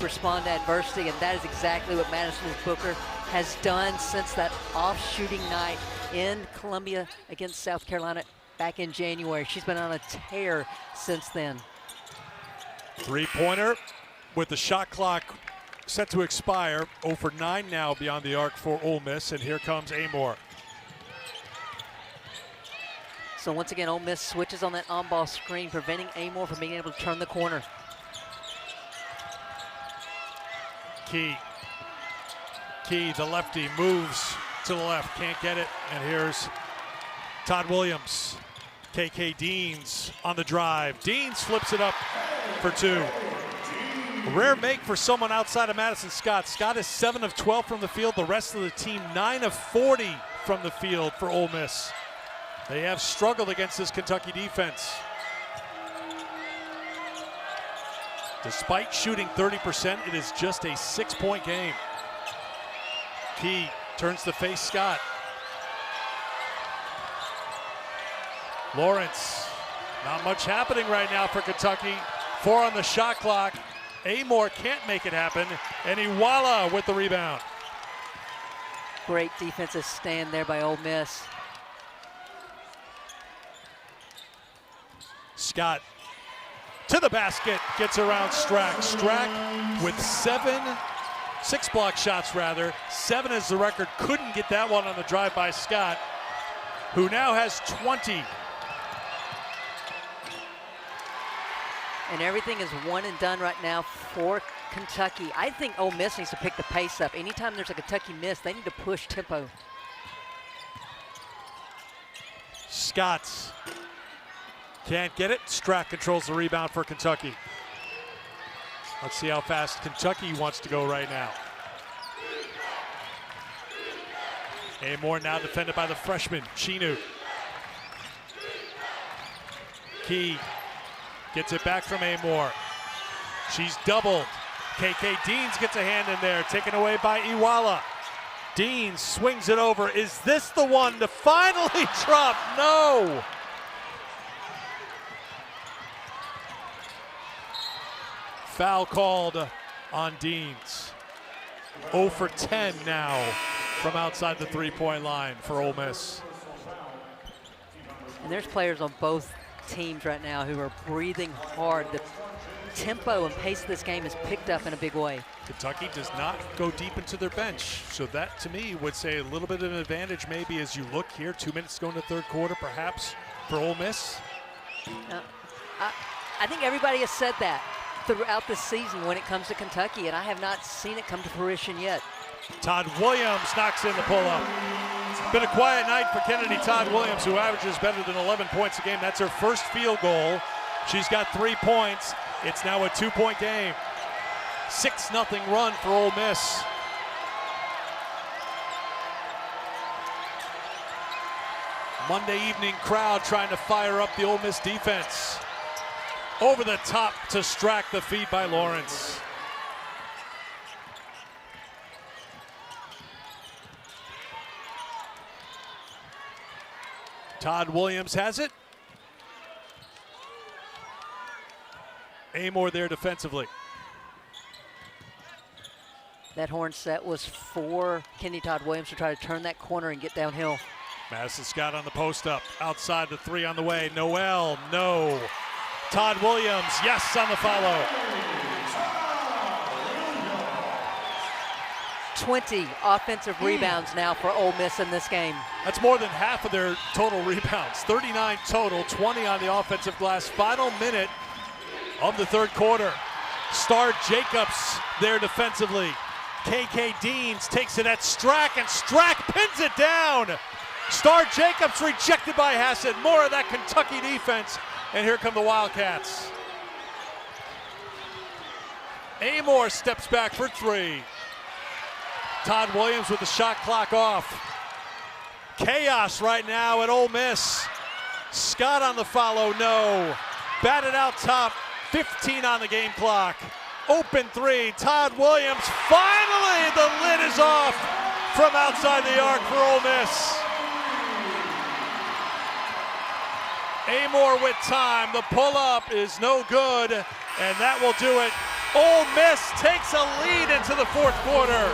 Respond to adversity, and that is exactly what Madison Booker has done since that off shooting night in Columbia against South Carolina. back in January. She's been on a tear since then. Three-pointer with the shot clock set to expire. 0 for 9 now beyond the arc for Ole Miss, and here comes Amoore. So once again, Ole Miss switches on that on-ball screen, preventing Amoore from being able to turn the corner. Key, the lefty, moves to the left, can't get it, and here's Todd Williams. KK Deans on the drive. Deans flips it up for 2. A rare make for someone outside of Madison Scott. Scott is 7 of 12 from the field. The rest of the team 9 of 40 from the field for Ole Miss. They have struggled against this Kentucky defense. Despite shooting 30%, it is just a 6-point game. Key turns to face Scott. Lawrence, not much happening right now for Kentucky. 4 on the shot clock. Amoore can't make it happen, and Iwala with the rebound. Great defensive stand there by Ole Miss. Scott to the basket, gets around Strack. Strack with 6 block shots rather. 7 is the record, couldn't get that one on the drive by Scott, who now has 20. And everything is one and done right now for Kentucky. I think Ole Miss needs to pick the pace up. Anytime there's a Kentucky miss, they need to push tempo. Scott can't get it. Strack controls the rebound for Kentucky. Let's see how fast Kentucky wants to go right now. Amoore now defended by the freshman, Chinu. Key gets it back from Amoore. She's doubled. KK Deans gets a hand in there, taken away by Iwala. Deans swings it over. Is this the one to finally drop? No! Foul called on Deans. 0 for 10 now from outside the three-point line for Ole Miss. And there's players on both teams right now who are breathing hard. The tempo and pace of this game has picked up in a big way. Kentucky does not go deep into their bench, so that to me would say a little bit of an advantage maybe as you look here. 2 minutes to go in the third quarter perhaps for Ole Miss. I think everybody has said that throughout the season when it comes to Kentucky, and I have not seen it come to fruition yet. Todd Williams knocks in the pull-up. Been a quiet night for Kennedy Todd Williams, who averages better than 11 points a game. That's her first field goal. She's got 3 points. It's now a 2-point game. 6-0 run for Ole Miss. Monday evening crowd trying to fire up the Ole Miss defense. Over the top to Strack, the feed by Lawrence. Todd Williams has it. Amoore there defensively. That horn set was for Kenny Todd Williams to try to turn that corner and get downhill. Madison Scott on the post up. Outside the 3 on the way. Noel, no. Todd Williams, yes on the follow. 20 offensive rebounds now for Ole Miss in this game. That's more than half of their total rebounds. 39 total, 20 on the offensive glass. Final minute of the third quarter. Star Jacobs there defensively. KK Deans takes it at Strack, and Strack pins it down. Star Jacobs rejected by Hassett. More of that Kentucky defense. And here come the Wildcats. Amoore steps back for 3. Todd Williams with the shot clock off. Chaos right now at Ole Miss. Scott on the follow, no. Batted out top, 15 on the game clock. Open 3, Todd Williams. Finally, the lid is off from outside the arc for Ole Miss. Amoore with time, the pull-up is no good, and that will do it. Ole Miss takes a lead into the fourth quarter.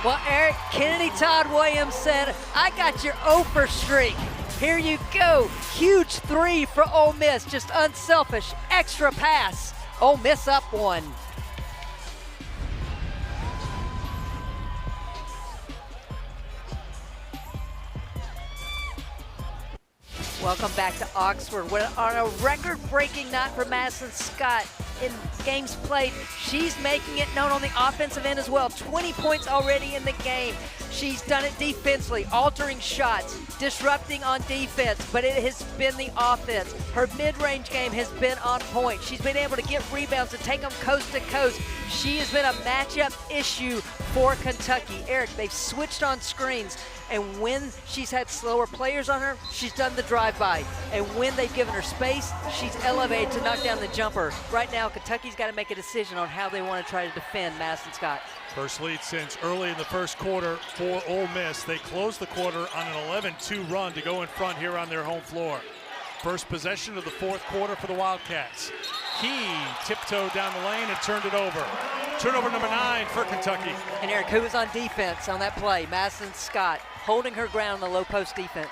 Well, Eric, Kennedy Todd Williams said, I got your Oprah streak. Here you go. Huge three for Ole Miss. Just unselfish. Extra pass. Ole Miss up one. Welcome back to Oxford. On a record-breaking night for Madison Scott in games played, she's making it known on the offensive end as well. 20 points already in the game. She's done it defensively, altering shots, disrupting on defense, but it has been the offense. Her mid-range game has been on point. She's been able to get rebounds and take them coast to coast. She has been a matchup issue for Kentucky. Eric, they've switched on screens, and when she's had slower players on her, she's done the drive-by. And when they've given her space, she's elevated to knock down the jumper. Right now, Kentucky's got to make a decision on how they want to try to defend Madison Scott. First lead since early in the first quarter for Ole Miss. They closed the quarter on an 11-2 run to go in front here on their home floor. First possession of the fourth quarter for the Wildcats. Key tiptoed down the lane and turned it over. Turnover number 9 for Kentucky. And Eric, who was on defense on that play? Madison Scott, holding her ground in the low post defense.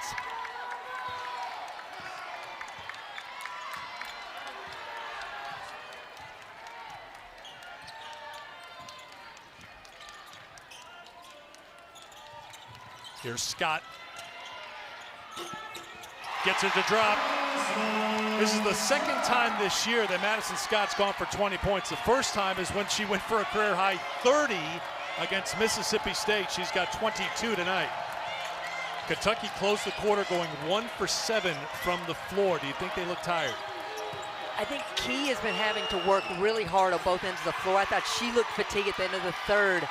Here's Scott. Gets it to drop. This is the second time this year that Madison Scott's gone for 20 points. The first time is when she went for a career high 30 against Mississippi State. She's got 22 tonight. Kentucky closed the quarter going 1 for 7 from the floor. Do you think they look tired? I think Key has been having to work really hard on both ends of the floor. I thought she looked fatigued at the end of the third.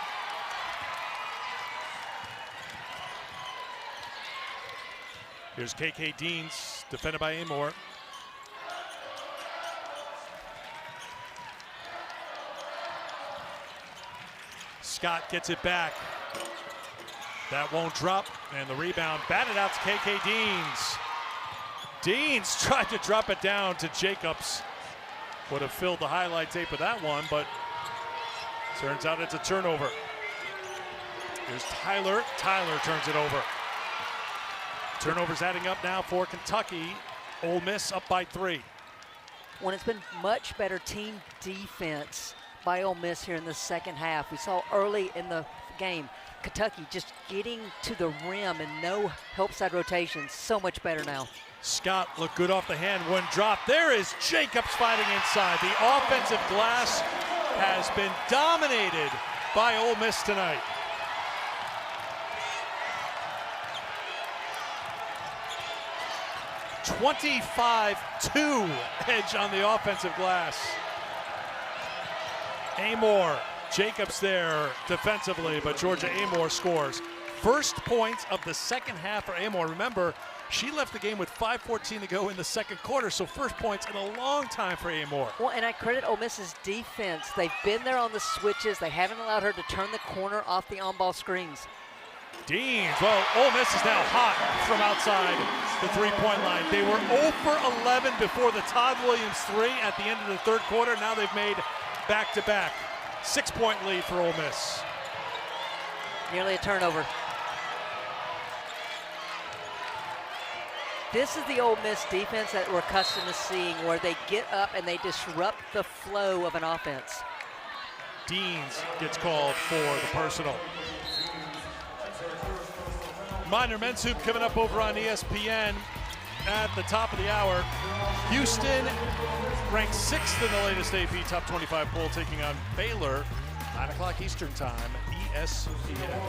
Here's KK Deans, defended by Amoore. Scott gets it back. That won't drop, and the rebound batted out to KK Deans. Deans tried to drop it down to Jacobs. Would have filled the highlight tape of that one, but turns out it's a turnover. Here's Tyler. Tyler turns it over. Turnovers adding up now for Kentucky. Ole Miss up by 3. When it's been much better team defense by Ole Miss here in the second half. We saw early in the game, Kentucky just getting to the rim and no help side rotations. So much better now. Scott looked good off the hand, one drop. There is Jacobs fighting inside. The offensive glass has been dominated by Ole Miss tonight. (25-2) edge on the offensive glass. Amoore, Jacobs there defensively, but Georgia Amoore scores. First points of the second half for Amoore. Remember, she left the game with 5:14 to go in the second quarter, so first points in a long time for Amoore. Well, and I credit Ole Miss's defense. They've been there on the switches. They haven't allowed her to turn the corner off the on-ball screens. Deans, well, Ole Miss is now hot from outside the three-point line. They were 0 for 11 before the Todd Williams 3 at the end of the third quarter. Now they've made back-to-back. 6-point lead for Ole Miss. Nearly a turnover. This is the Ole Miss defense that we're accustomed to seeing, where they get up and they disrupt the flow of an offense. Deans gets called for the personal. Minor men's hoop coming up over on ESPN at the top of the hour. Houston ranked 6th in the latest AP Top 25 poll, taking on Baylor, 9 o'clock Eastern time, ESPN.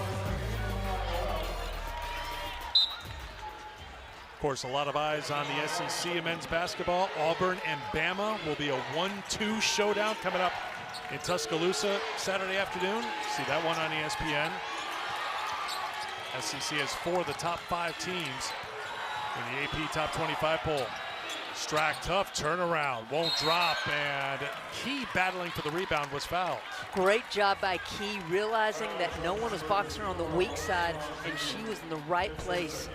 Of course, a lot of eyes on the SEC in men's basketball. Auburn and Bama will be a 1-2 showdown coming up in Tuscaloosa Saturday afternoon. See that one on ESPN. SEC has 4 of the top 5 teams in the AP Top 25 poll. Strack tough, turnaround, won't drop, and Key battling for the rebound was fouled. Great job by Key, realizing that no one was boxing her on the weak side, and she was in the right place.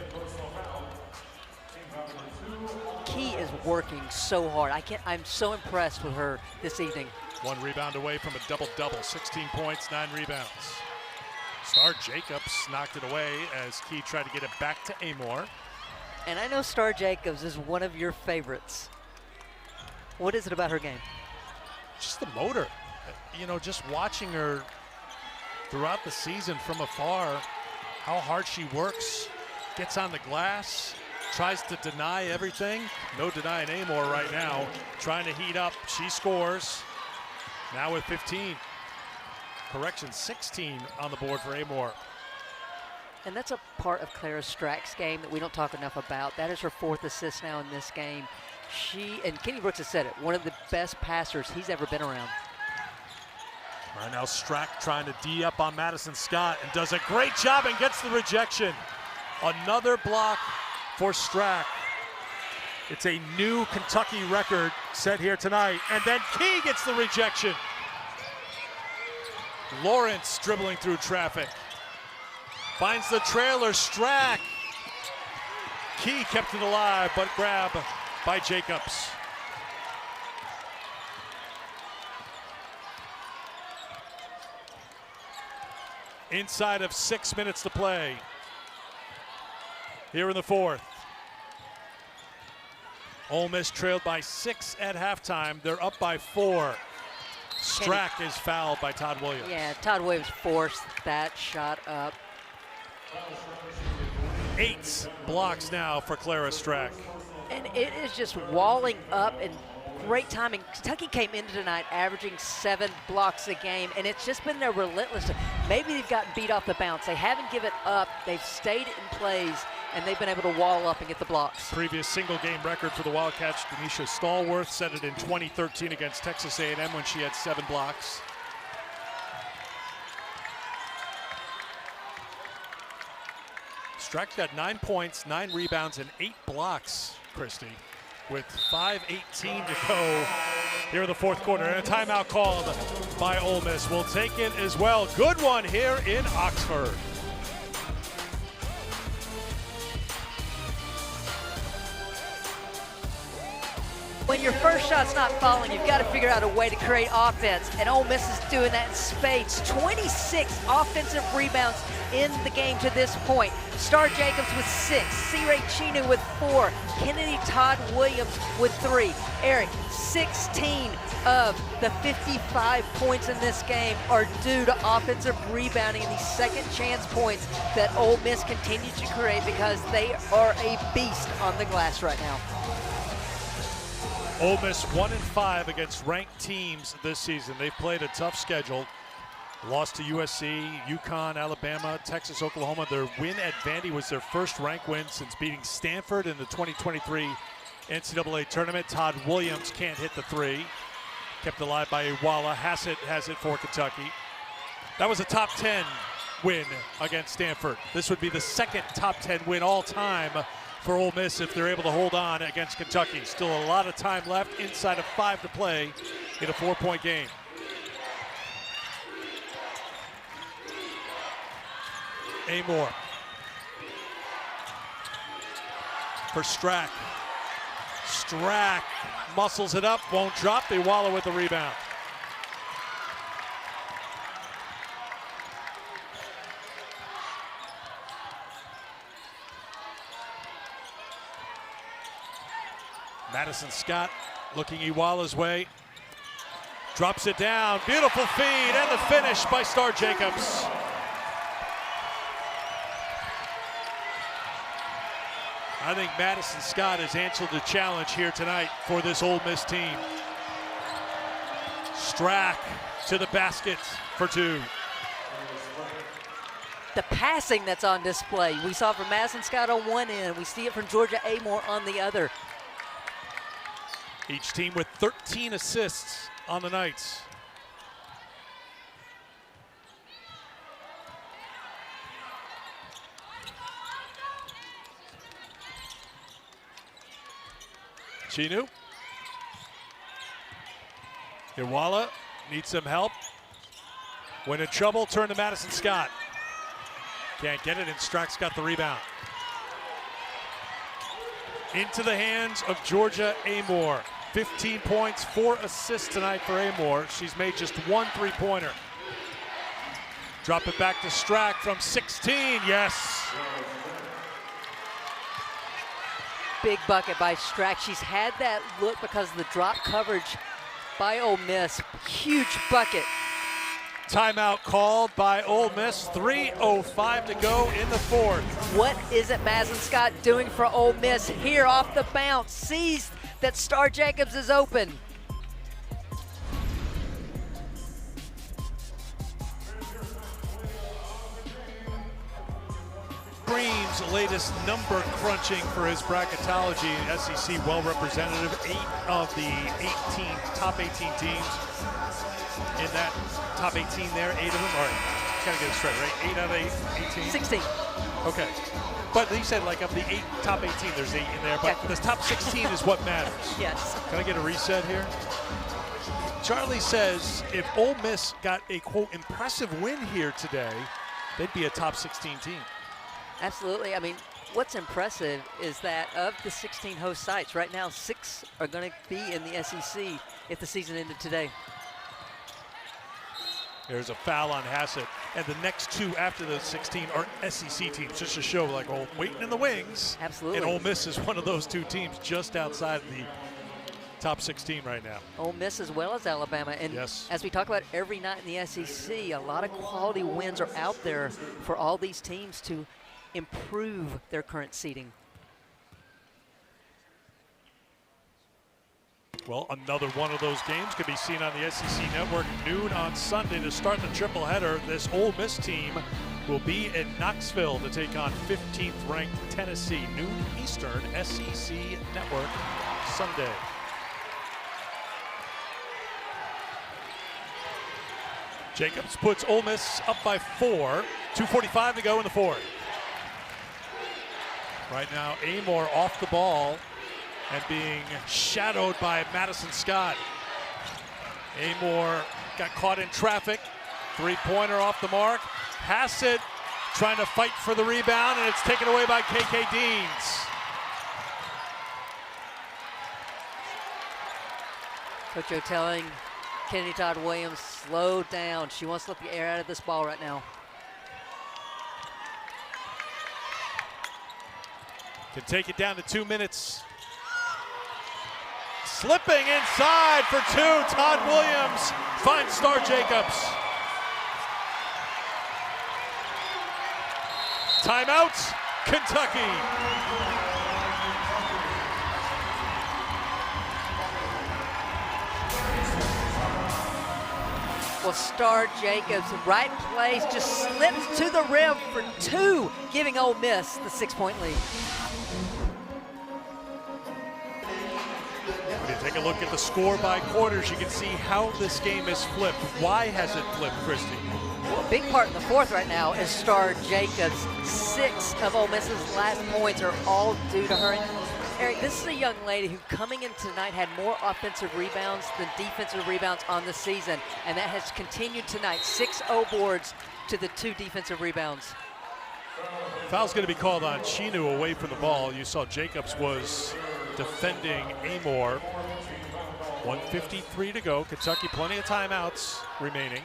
Key is working so hard. I'm so impressed with her this evening. 1 rebound away from a double-double, 16 points, 9 rebounds. Star Jacobs knocked it away as Key tried to get it back to Amoore. And I know Star Jacobs is one of your favorites. What is it about her game? Just the motor. You know, just watching her throughout the season from afar, how hard she works, gets on the glass, tries to deny everything. No denying Amoore right now. Trying to heat up. She scores. Now with 15. Correction, 16 on the board for Amoore. And that's a part of Clara Strack's game that we don't talk enough about. That is her 4th assist now in this game. She, and Kenny Brooks has said it, one of the best passers he's ever been around. All right, now Strack trying to D up on Madison Scott and does a great job and gets the rejection. Another block for Strack. It's a new Kentucky record set here tonight. And then Key gets the rejection. Lawrence dribbling through traffic. Finds the trailer, Strack. Key kept it alive, but grab by Jacobs. Inside of 6 minutes to play. Here in the 4th. Ole Miss trailed by 6 at halftime. They're up by 4. Strack is fouled by Todd Williams. Yeah, Todd Williams forced that shot up. 8 blocks now for Clara Strack. And it is just walling up and great timing. Kentucky came into tonight averaging 7 blocks a game, and it's just been their relentless. Maybe they've gotten beat off the bounce. They haven't given up. They've stayed in plays, and they've been able to wall up and get the blocks. Previous single-game record for the Wildcats, Denisha Stallworth set it in 2013 against Texas A&M when she had 7 blocks. Strack got 9 points, 9 rebounds, and 8 blocks, Christy, with 5:18 to go here in the 4th quarter. And a timeout called by Ole Miss. We'll take it as well. Good one here in Oxford. When your first shot's not falling, you've got to figure out a way to create offense, and Ole Miss is doing that in spades. 26 offensive rebounds in the game to this point. Star Jacobs with 6, C-Ray Chinu with 4, Kennedy Todd Williams with 3. Eric, 16 of the 55 points in this game are due to offensive rebounding and these second chance points that Ole Miss continues to create because they are a beast on the glass right now. Ole Miss 1-5 against ranked teams this season. They've played a tough schedule. Lost to USC, UConn, Alabama, Texas, Oklahoma. Their win at Vandy was their first ranked win since beating Stanford in the 2023 NCAA tournament. Todd Williams can't hit the 3. Kept alive by Iwala. Hassett has it for Kentucky. That was a top 10 win against Stanford. This would be the second top 10 win all time for Ole Miss if they're able to hold on against Kentucky. Still a lot of time left, inside of 5 to play in a 4-point game. Amoore for Strack. Strack muscles it up, won't drop. They wallow with the rebound. Madison Scott looking Iwala's way. Drops it down. Beautiful feed and the finish by Star Jacobs. I think Madison Scott has answered the challenge here tonight for this Ole Miss team. Strack to the basket for 2. The passing that's on display, we saw from Madison Scott on one end, we see it from Georgia Amoore on the other. Each team with 13 assists on the nights. Chinu. Iwala needs some help. When in trouble, turn to Madison Scott. Can't get it, and Strack's got the rebound. Into the hands of Georgia Amoore. 15 points, 4 assists tonight for Amoore. She's made just 1 3-pointer. Drop it back to Strack from 16, yes. Big bucket by Strack. She's had that look because of the drop coverage by Ole Miss. Huge bucket. Timeout called by Ole Miss. 3:05 to go in the fourth. What is it Madison Scott doing for Ole Miss here off the bounce? Sees that Star Jacobs is open. Green's latest number crunching for his bracketology. SEC well representative. 8 of the 18 top 18 teams in that top 18 there. 8 of them. All right, gotta get it straight, right? 8 out of 18. 16. Okay, but he said like of the top 18, there's 8 in there. But the top 16 is what matters. Yes. Can I get a reset here? Charlie says if Ole Miss got a quote impressive win here today, they'd be a top 16 team. Absolutely. I mean, what's impressive is that of the 16 host sites, right now 6 are going to be in the SEC if the season ended today. There's a foul on Hassett, and the next 2 after the 16 are SEC teams, just to show like, oh, waiting in the wings. Absolutely. And Ole Miss is one of those 2 teams just outside the top 16 right now. Ole Miss as well as Alabama. And yes, as we talk about every night in the SEC, a lot of quality wins are out there for all these teams to improve their current seeding. Well, another one of those games can be seen on the SEC Network noon on Sunday to start the triple header. This Ole Miss team will be in Knoxville to take on 15th ranked Tennessee. Noon Eastern, SEC Network, Sunday. Jacobs puts Ole Miss up by 4. 2:45 to go in the fourth. Right now, Amoore off the ball and being shadowed by Madison Scott. Amoore got caught in traffic. 3-pointer off the mark. Hassett trying to fight for the rebound, and it's taken away by KK Deans. Coach O telling Kennedy Todd Williams, slow down. She wants to let the air out of this ball right now. Can take it down to 2 minutes. Slipping inside for 2, Todd Williams finds Star Jacobs. Timeout, Kentucky. Well, Star Jacobs, right place, just slips to the rim for 2, giving Ole Miss the 6-point lead. When you take a look at the score by quarters, you can see how this game is flipped. Why has it flipped, Christy? Well, a big part in the fourth right now is Star Jacobs. 6 of Ole Miss's last points are all due to her. Eric, this is a young lady who coming in tonight had more offensive rebounds than defensive rebounds on the season, and that has continued tonight. 6 boards to the 2 defensive rebounds. Foul's going to be called on Chinu away from the ball. You saw Jacobs was defending Amoore. 1:53 to go. Kentucky, plenty of timeouts remaining.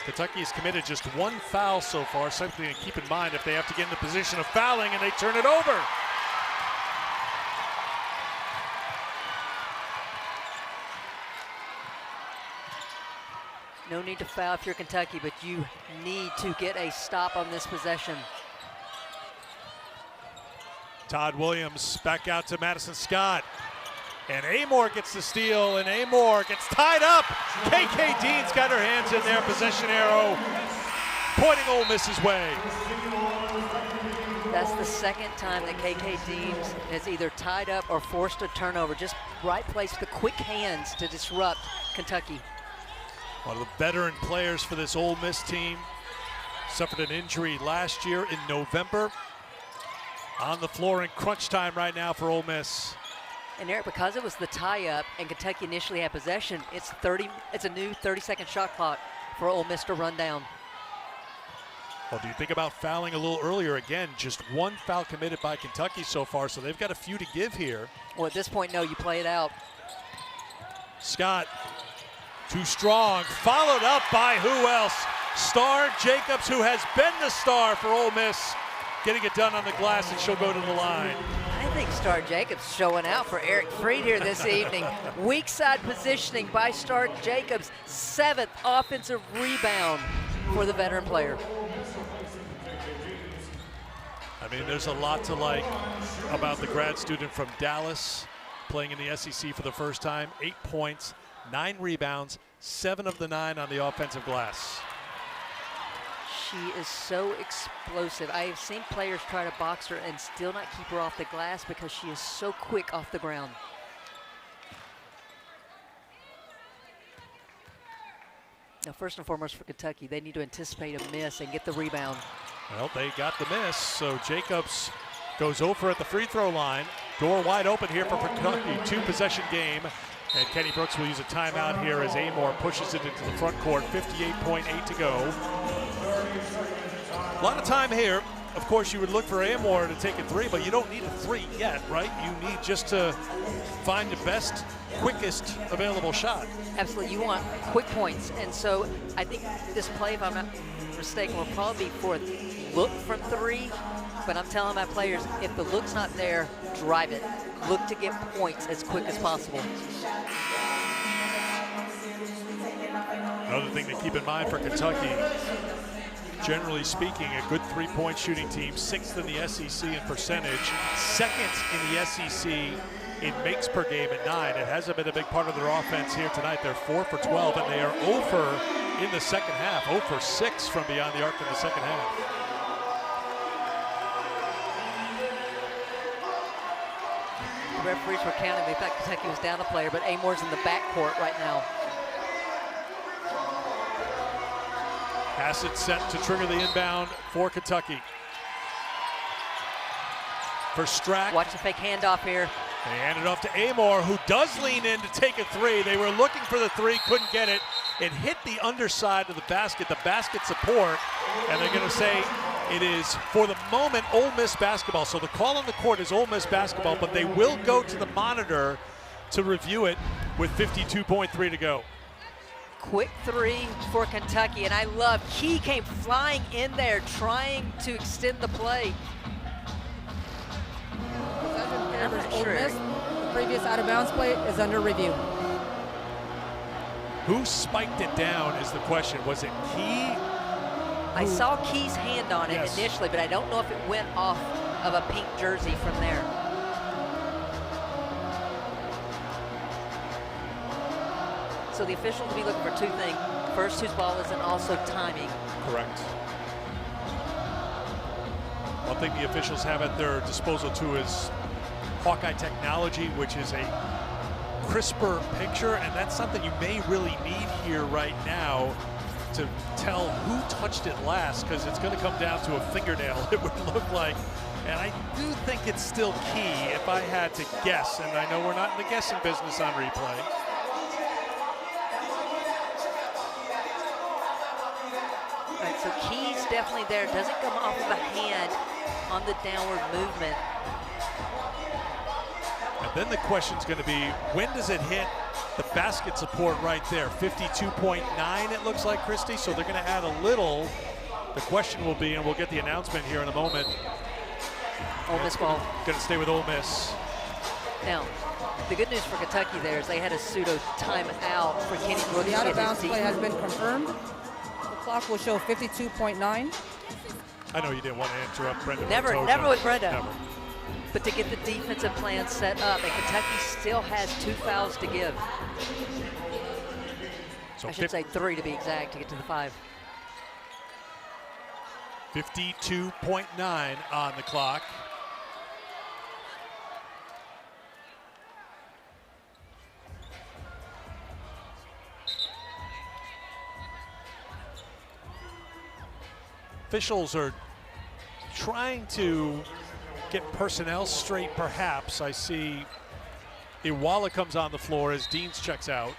Kentucky has committed just 1 foul so far, something to keep in mind if they have to get in the position of fouling and they turn it over. No need to foul if you're Kentucky, but you need to get a stop on this possession. Todd Williams back out to Madison Scott. And Amoore gets the steal, and Amoore gets tied up. KK Dean's got her hands in there, possession arrow, pointing Ole Miss's way. That's the second time that KK Deans has either tied up or forced a turnover. Just right place with the quick hands to disrupt Kentucky. One of the veteran players for this Ole Miss team. Suffered an injury last year in November. On the floor in crunch time right now for Ole Miss. And Eric, because it was the tie-up and Kentucky initially had possession, it's a new 30-second shot clock for Ole Miss to run down. Well, do you think about fouling a little earlier? Again, just 1 foul committed by Kentucky so far, so they've got a few to give here. Well, at this point, no, you play it out. Scott, too strong, followed up by who else? Star Jacobs, who has been the star for Ole Miss, getting it done on the glass, and she'll go to the line. I I think Stark Jacobs showing out for Eric Freed here this evening. Weak side positioning by Stark Jacobs. 7th offensive rebound for the veteran player. I mean, there's a lot to like about the grad student from Dallas playing in the SEC for the first time. 8 points, 9 rebounds, 7 of the 9 on the offensive glass. She is so explosive. I have seen players try to box her and still not keep her off the glass because she is so quick off the ground. Now, first and foremost for Kentucky, they need to anticipate a miss and get the rebound. Well, they got the miss, so Jacobs goes over at the free throw line. Door wide open here for Kentucky, 2-possession game. And Kenny Brooks will use a timeout here as Amoore pushes it into the front court, 58.8 to go. A lot of time here. Of course, you would look for Amoore to take a 3, but you don't need a 3 yet, right? You need just to find the best, quickest available shot. Absolutely, you want quick points. And so I think this play, if I'm not mistaken, will probably be for a look from 3. But I'm telling my players, if the look's not there, drive it. Look to get points as quick as possible. Another thing to keep in mind for Kentucky, generally speaking, a good 3-point shooting team, 6th in the SEC in percentage, 2nd in the SEC in makes per game at 9. It hasn't been a big part of their offense here tonight. They're 4 for 12, and they are 0 for in the second half, 0 for 6 from beyond the arc in the second half. The referees were counting. They thought Kentucky was down a player, but Amoore's in the backcourt right now. Hassett set to trigger the inbound for Kentucky. For Strack. Watch the fake handoff here. They hand it off to Amoore, who does lean in to take a 3. They were looking for the 3, couldn't get it. It hit the underside of the basket support, and they're going to say it is, for the moment, Ole Miss basketball. So the call on the court is Ole Miss basketball, but they will go to the monitor to review it with 52.3 to go. Quick 3 for Kentucky, and I love Key came flying in there trying to extend the play. Ole Miss, the previous out-of-bounds play is under review. Who spiked it down is the question. Was it Key? I saw Key's hand on it Yes. initially, but I don't know if it went off of a pink jersey from there. So the officials will be looking for 2 things. First, whose ball is, and also timing. Correct. One thing the officials have at their disposal too is Hawkeye technology, which is a crisper picture, and that's something you may really need here right now to tell who touched it last, because it's going to come down to a fingernail, it would look like. And I do think it's still Key if I had to guess, and I know we're not in the guessing business on replay. All right, so Key's definitely there. Doesn't come off of a hand on the downward movement. And then the question's going to be, when does it hit the basket support right there? 52.9 it looks like, Christy, so they're going to add a little. The question will be, and we'll get the announcement here in a moment. Ole Miss ball. Going to stay with Ole Miss. Now, the good news for Kentucky there is they had a pseudo timeout for Kenny Brooks. The out-of-bounds play has been confirmed. The clock will show 52.9. I know you didn't want to interrupt Brenda. Never Montoya. with Brenda. Never. But to get the defensive plan set up, and Kentucky still has 2 fouls to give. So I should say 3 to be exact to get to the 5. 52.9 on the clock. Officials are trying to get personnel straight, perhaps. I see Iwala comes on the floor as Deans checks out.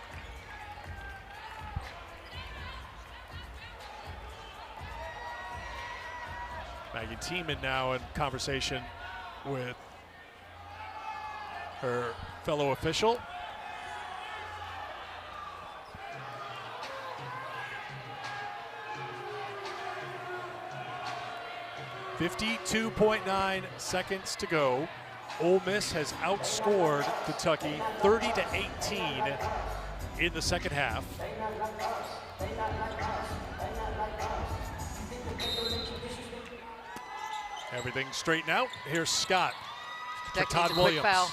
Maggie Tiemann now in conversation with her fellow official. .52.9 seconds to go. Ole Miss has outscored Kentucky 30-18 in the second half. Everything straightened out. Here's Scott for Kentucky Todd needs a quick Williams. foul.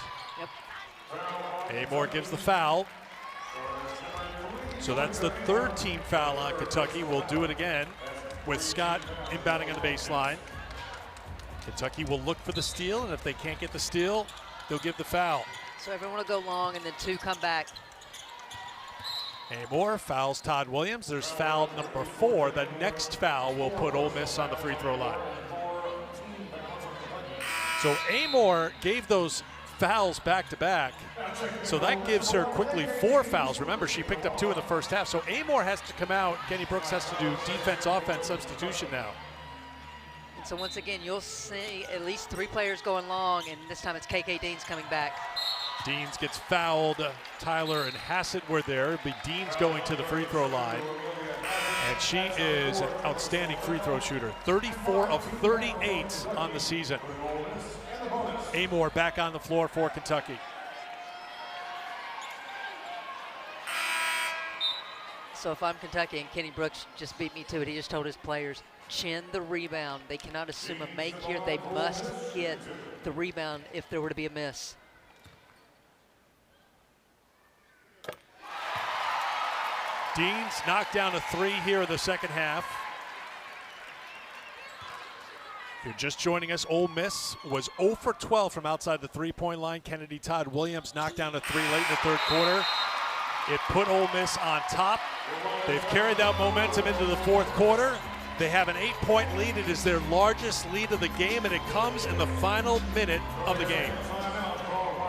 Yep. Amoore gives the foul. So that's the third team foul on Kentucky. We'll do it again with Scott inbounding on the baseline. Kentucky will look for the steal, and if they can't get the steal, they'll give the foul. So everyone will go long and then two come back. Amoore fouls Todd Williams. There's foul number 4. The next foul will put Ole Miss on the free throw line. So Amoore gave those fouls back to back. So that gives her quickly 4 fouls. Remember, she picked up 2 in the first half. So Amoore has to come out. Kenny Brooks has to do defense-offense substitution now. And so once again, you'll see at least 3 players going long, and this time it's KK Deans coming back. Deans gets fouled. Tyler and Hassett were there. But Deans going to the free throw line. And she is an outstanding free throw shooter. 34 of 38 on the season. Amoore back on the floor for Kentucky. So if I'm Kentucky, and Kenny Brooks just beat me to it, he just told his players, chin the rebound. They cannot assume a make here. They must get the rebound if there were to be a miss. Deans knocked down a 3 here in the second half. If you're just joining us, Ole Miss was 0 for 12 from outside the three-point line. Kennedy Todd Williams knocked down a 3 late in the third quarter. It put Ole Miss on top. They've carried that momentum into the fourth quarter. They have an 8-point lead. It is their largest lead of the game, and it comes in the final minute of the game.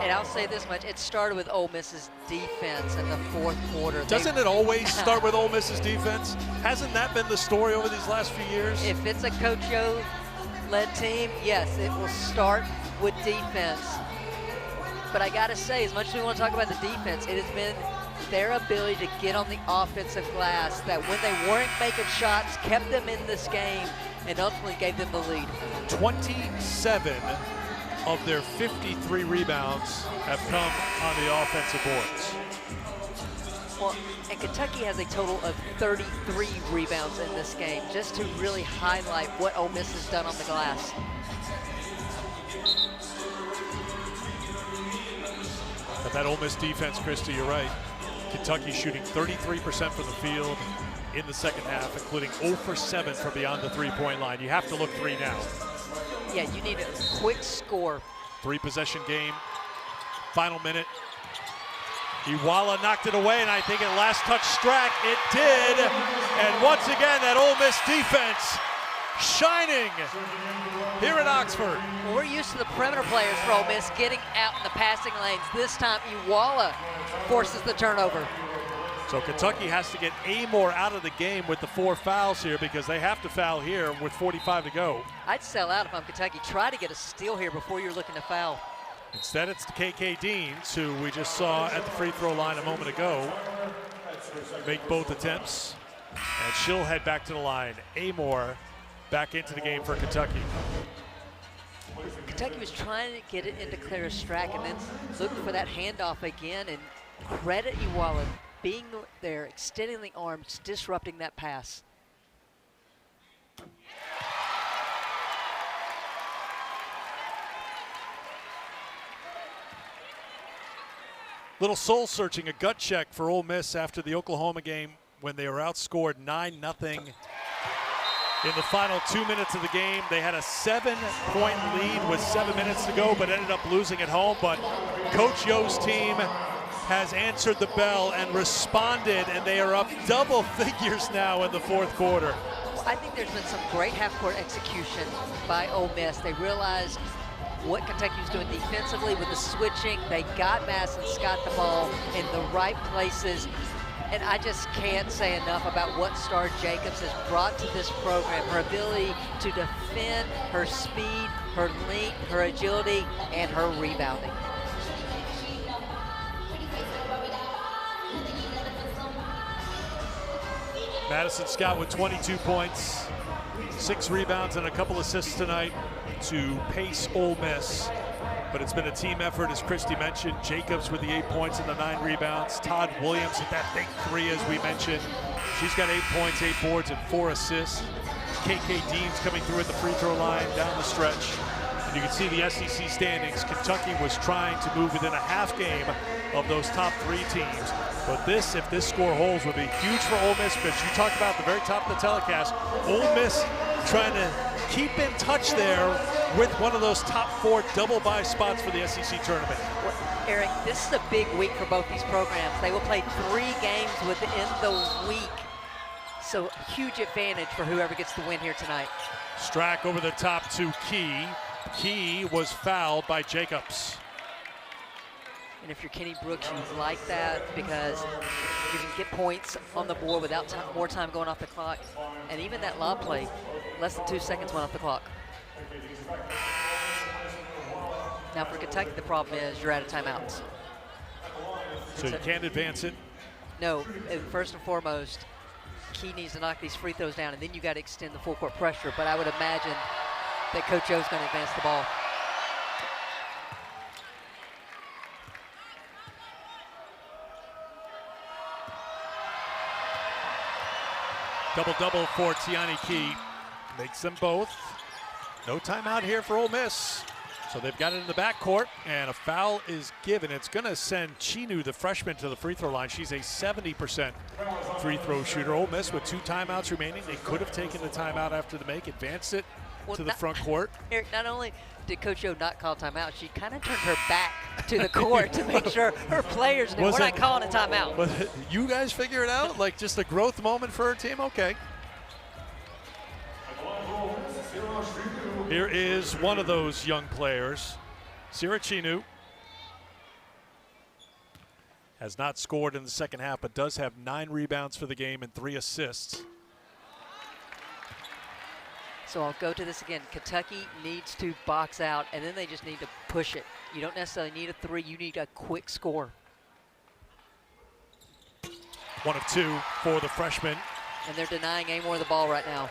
And I'll say this much, it started with Ole Miss's defense in the fourth quarter. Doesn't it always start with Ole Miss's defense? Hasn't that been the story over these last few years? If it's a Coach O-led team, yes, it will start with defense. But I gotta say, as much as we want to talk about the defense, it has been their ability to get on the offensive glass that when they weren't making shots, kept them in this game and ultimately gave them the lead. 27 of their 53 rebounds have come on the offensive boards. Well, and Kentucky has a total of 33 rebounds in this game, just to really highlight what Ole Miss has done on the glass. But that Ole Miss defense, Christy, you're right. Kentucky shooting 33% from the field in the second half, including 0 for 7 from beyond the three-point line. You have to look 3 now. Yeah, you need a quick score. 3-possession game, final minute. Iwala knocked it away, and I think it last touched Strack. It did, and once again, that Ole Miss defense shining here in Oxford. Well, we're used to the perimeter players for Ole Miss getting out in the passing lanes. This time, Iwala forces the turnover. So Kentucky has to get Amoore out of the game with the 4 fouls here because they have to foul here with 45 to go. I'd sell out if I'm Kentucky. Try to get a steal here before you're looking to foul. Instead, it's the KK Deans, who we just saw at the free throw line a moment ago, make both attempts. And she'll head back to the line. Amoore back into the game for Kentucky. Kentucky was trying to get it into Clara Strack and then looking for that handoff again, and credit Iwala being there, extending the arms, disrupting that pass. Little soul searching, a gut check for Ole Miss after the Oklahoma game when they were outscored 9-0 in the final 2 minutes of the game. They had a 7-point lead with 7 minutes to go, but ended up losing at home. But Coach Yo's team has answered the bell and responded, and they are up double figures now in the fourth quarter. Well, I think there's been some great half-court execution by Ole Miss. They realized what Kentucky was doing defensively with the switching. They got Mass and Scott the ball in the right places. And I just can't say enough about what Star Jacobs has brought to this program. Her ability to defend, her speed, her length, her agility, and her rebounding. Madison Scott with 22 points, 6 rebounds and a couple assists tonight to pace Ole Miss but it's been a team effort, as Christy mentioned. Jacobs with the 8 points and the 9 rebounds. Todd Williams with that big 3, as we mentioned. She's got 8 points, 8 boards, and 4 assists. KK Dean's coming through at the free throw line down the stretch. And you can see the SEC standings. Kentucky was trying to move within a half game of those top 3 teams. But this, if this score holds, would be huge for Ole Miss, because you talked about at the very top of the telecast, Ole Miss trying to keep in touch there with one of those top 4 double bye spots for the SEC tournament. Well, Eric, this is a big week for both these programs. They will play 3 games within the week. So huge advantage for whoever gets the win here tonight. Strack over the top to Key. Key was fouled by Jacobs. And if you're Kenny Brooks, you like that because you can get points on the board without more time going off the clock. And even that lob play, less than 2 seconds went off the clock. Now for Kentucky, the problem is you're out of timeouts. So you can't advance it? No, and first and foremost, Key needs to knock these free throws down, and then you got to extend the full court pressure. But I would imagine that Coach O's going to advance the ball. Double-double for Tiani Key. Makes them both. No timeout here for Ole Miss. So they've got it in the backcourt, and a foul is given. It's going to send Chinu, the freshman, to the free throw line. She's a 70% free throw shooter. Ole Miss with 2 timeouts remaining. They could have taken the timeout after the make, advanced it to the front court. Eric, not only did Coach O not call timeout, she kind of turned her back to the court to make sure her players knew we're not calling a timeout. But you guys figure it out? Like just a growth moment for her team? Okay. Here is one of those young players, Sira Chinu. Has not scored in the second half, but does have 9 rebounds for the game and 3 assists. So I'll go to this again. Kentucky needs to box out, and then they just need to push it. You don't necessarily need a 3. You need a quick score. 1 of 2 for the freshman. And they're denying Amoore the ball right now.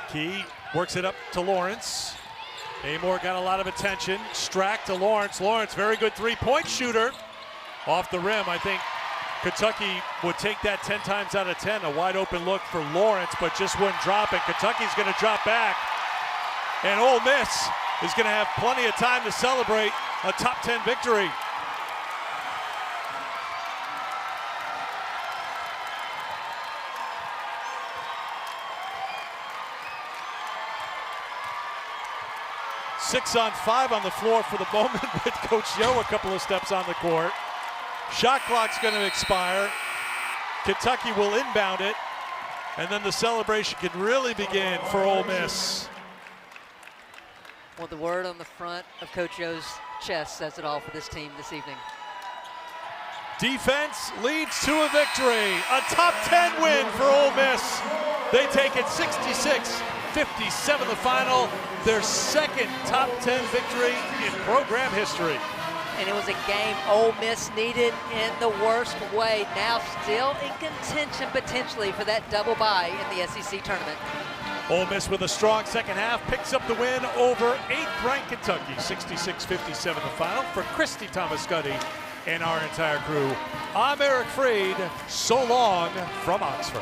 Key works it up to Lawrence. Amoore got a lot of attention. Strack to Lawrence. Lawrence, very good 3-point shooter. Off the rim, I think Kentucky would take that 10 times out of 10. A wide open look for Lawrence, but just wouldn't drop it. Kentucky's going to drop back. And Ole Miss is going to have plenty of time to celebrate a top 10 victory. Six on 5 on the floor for the moment with Coach Yo a couple of steps on the court. Shot clock's going to expire. Kentucky will inbound it, and then the celebration can really begin for Ole Miss. Well, the word on the front of Coach Yo's chest says it all for this team this evening. Defense leads to a victory. A top 10 win for Ole Miss. They take it 66-57 the final. Their second top 10 victory in program history. And it was a game Ole Miss needed in the worst way. Now still in contention potentially for that double bye in the SEC tournament. Ole Miss with a strong second half picks up the win over 8th-ranked Kentucky. 66-57 the final. For Christy Thomas-Gutty and our entire crew, I'm Eric Freed. So long from Oxford.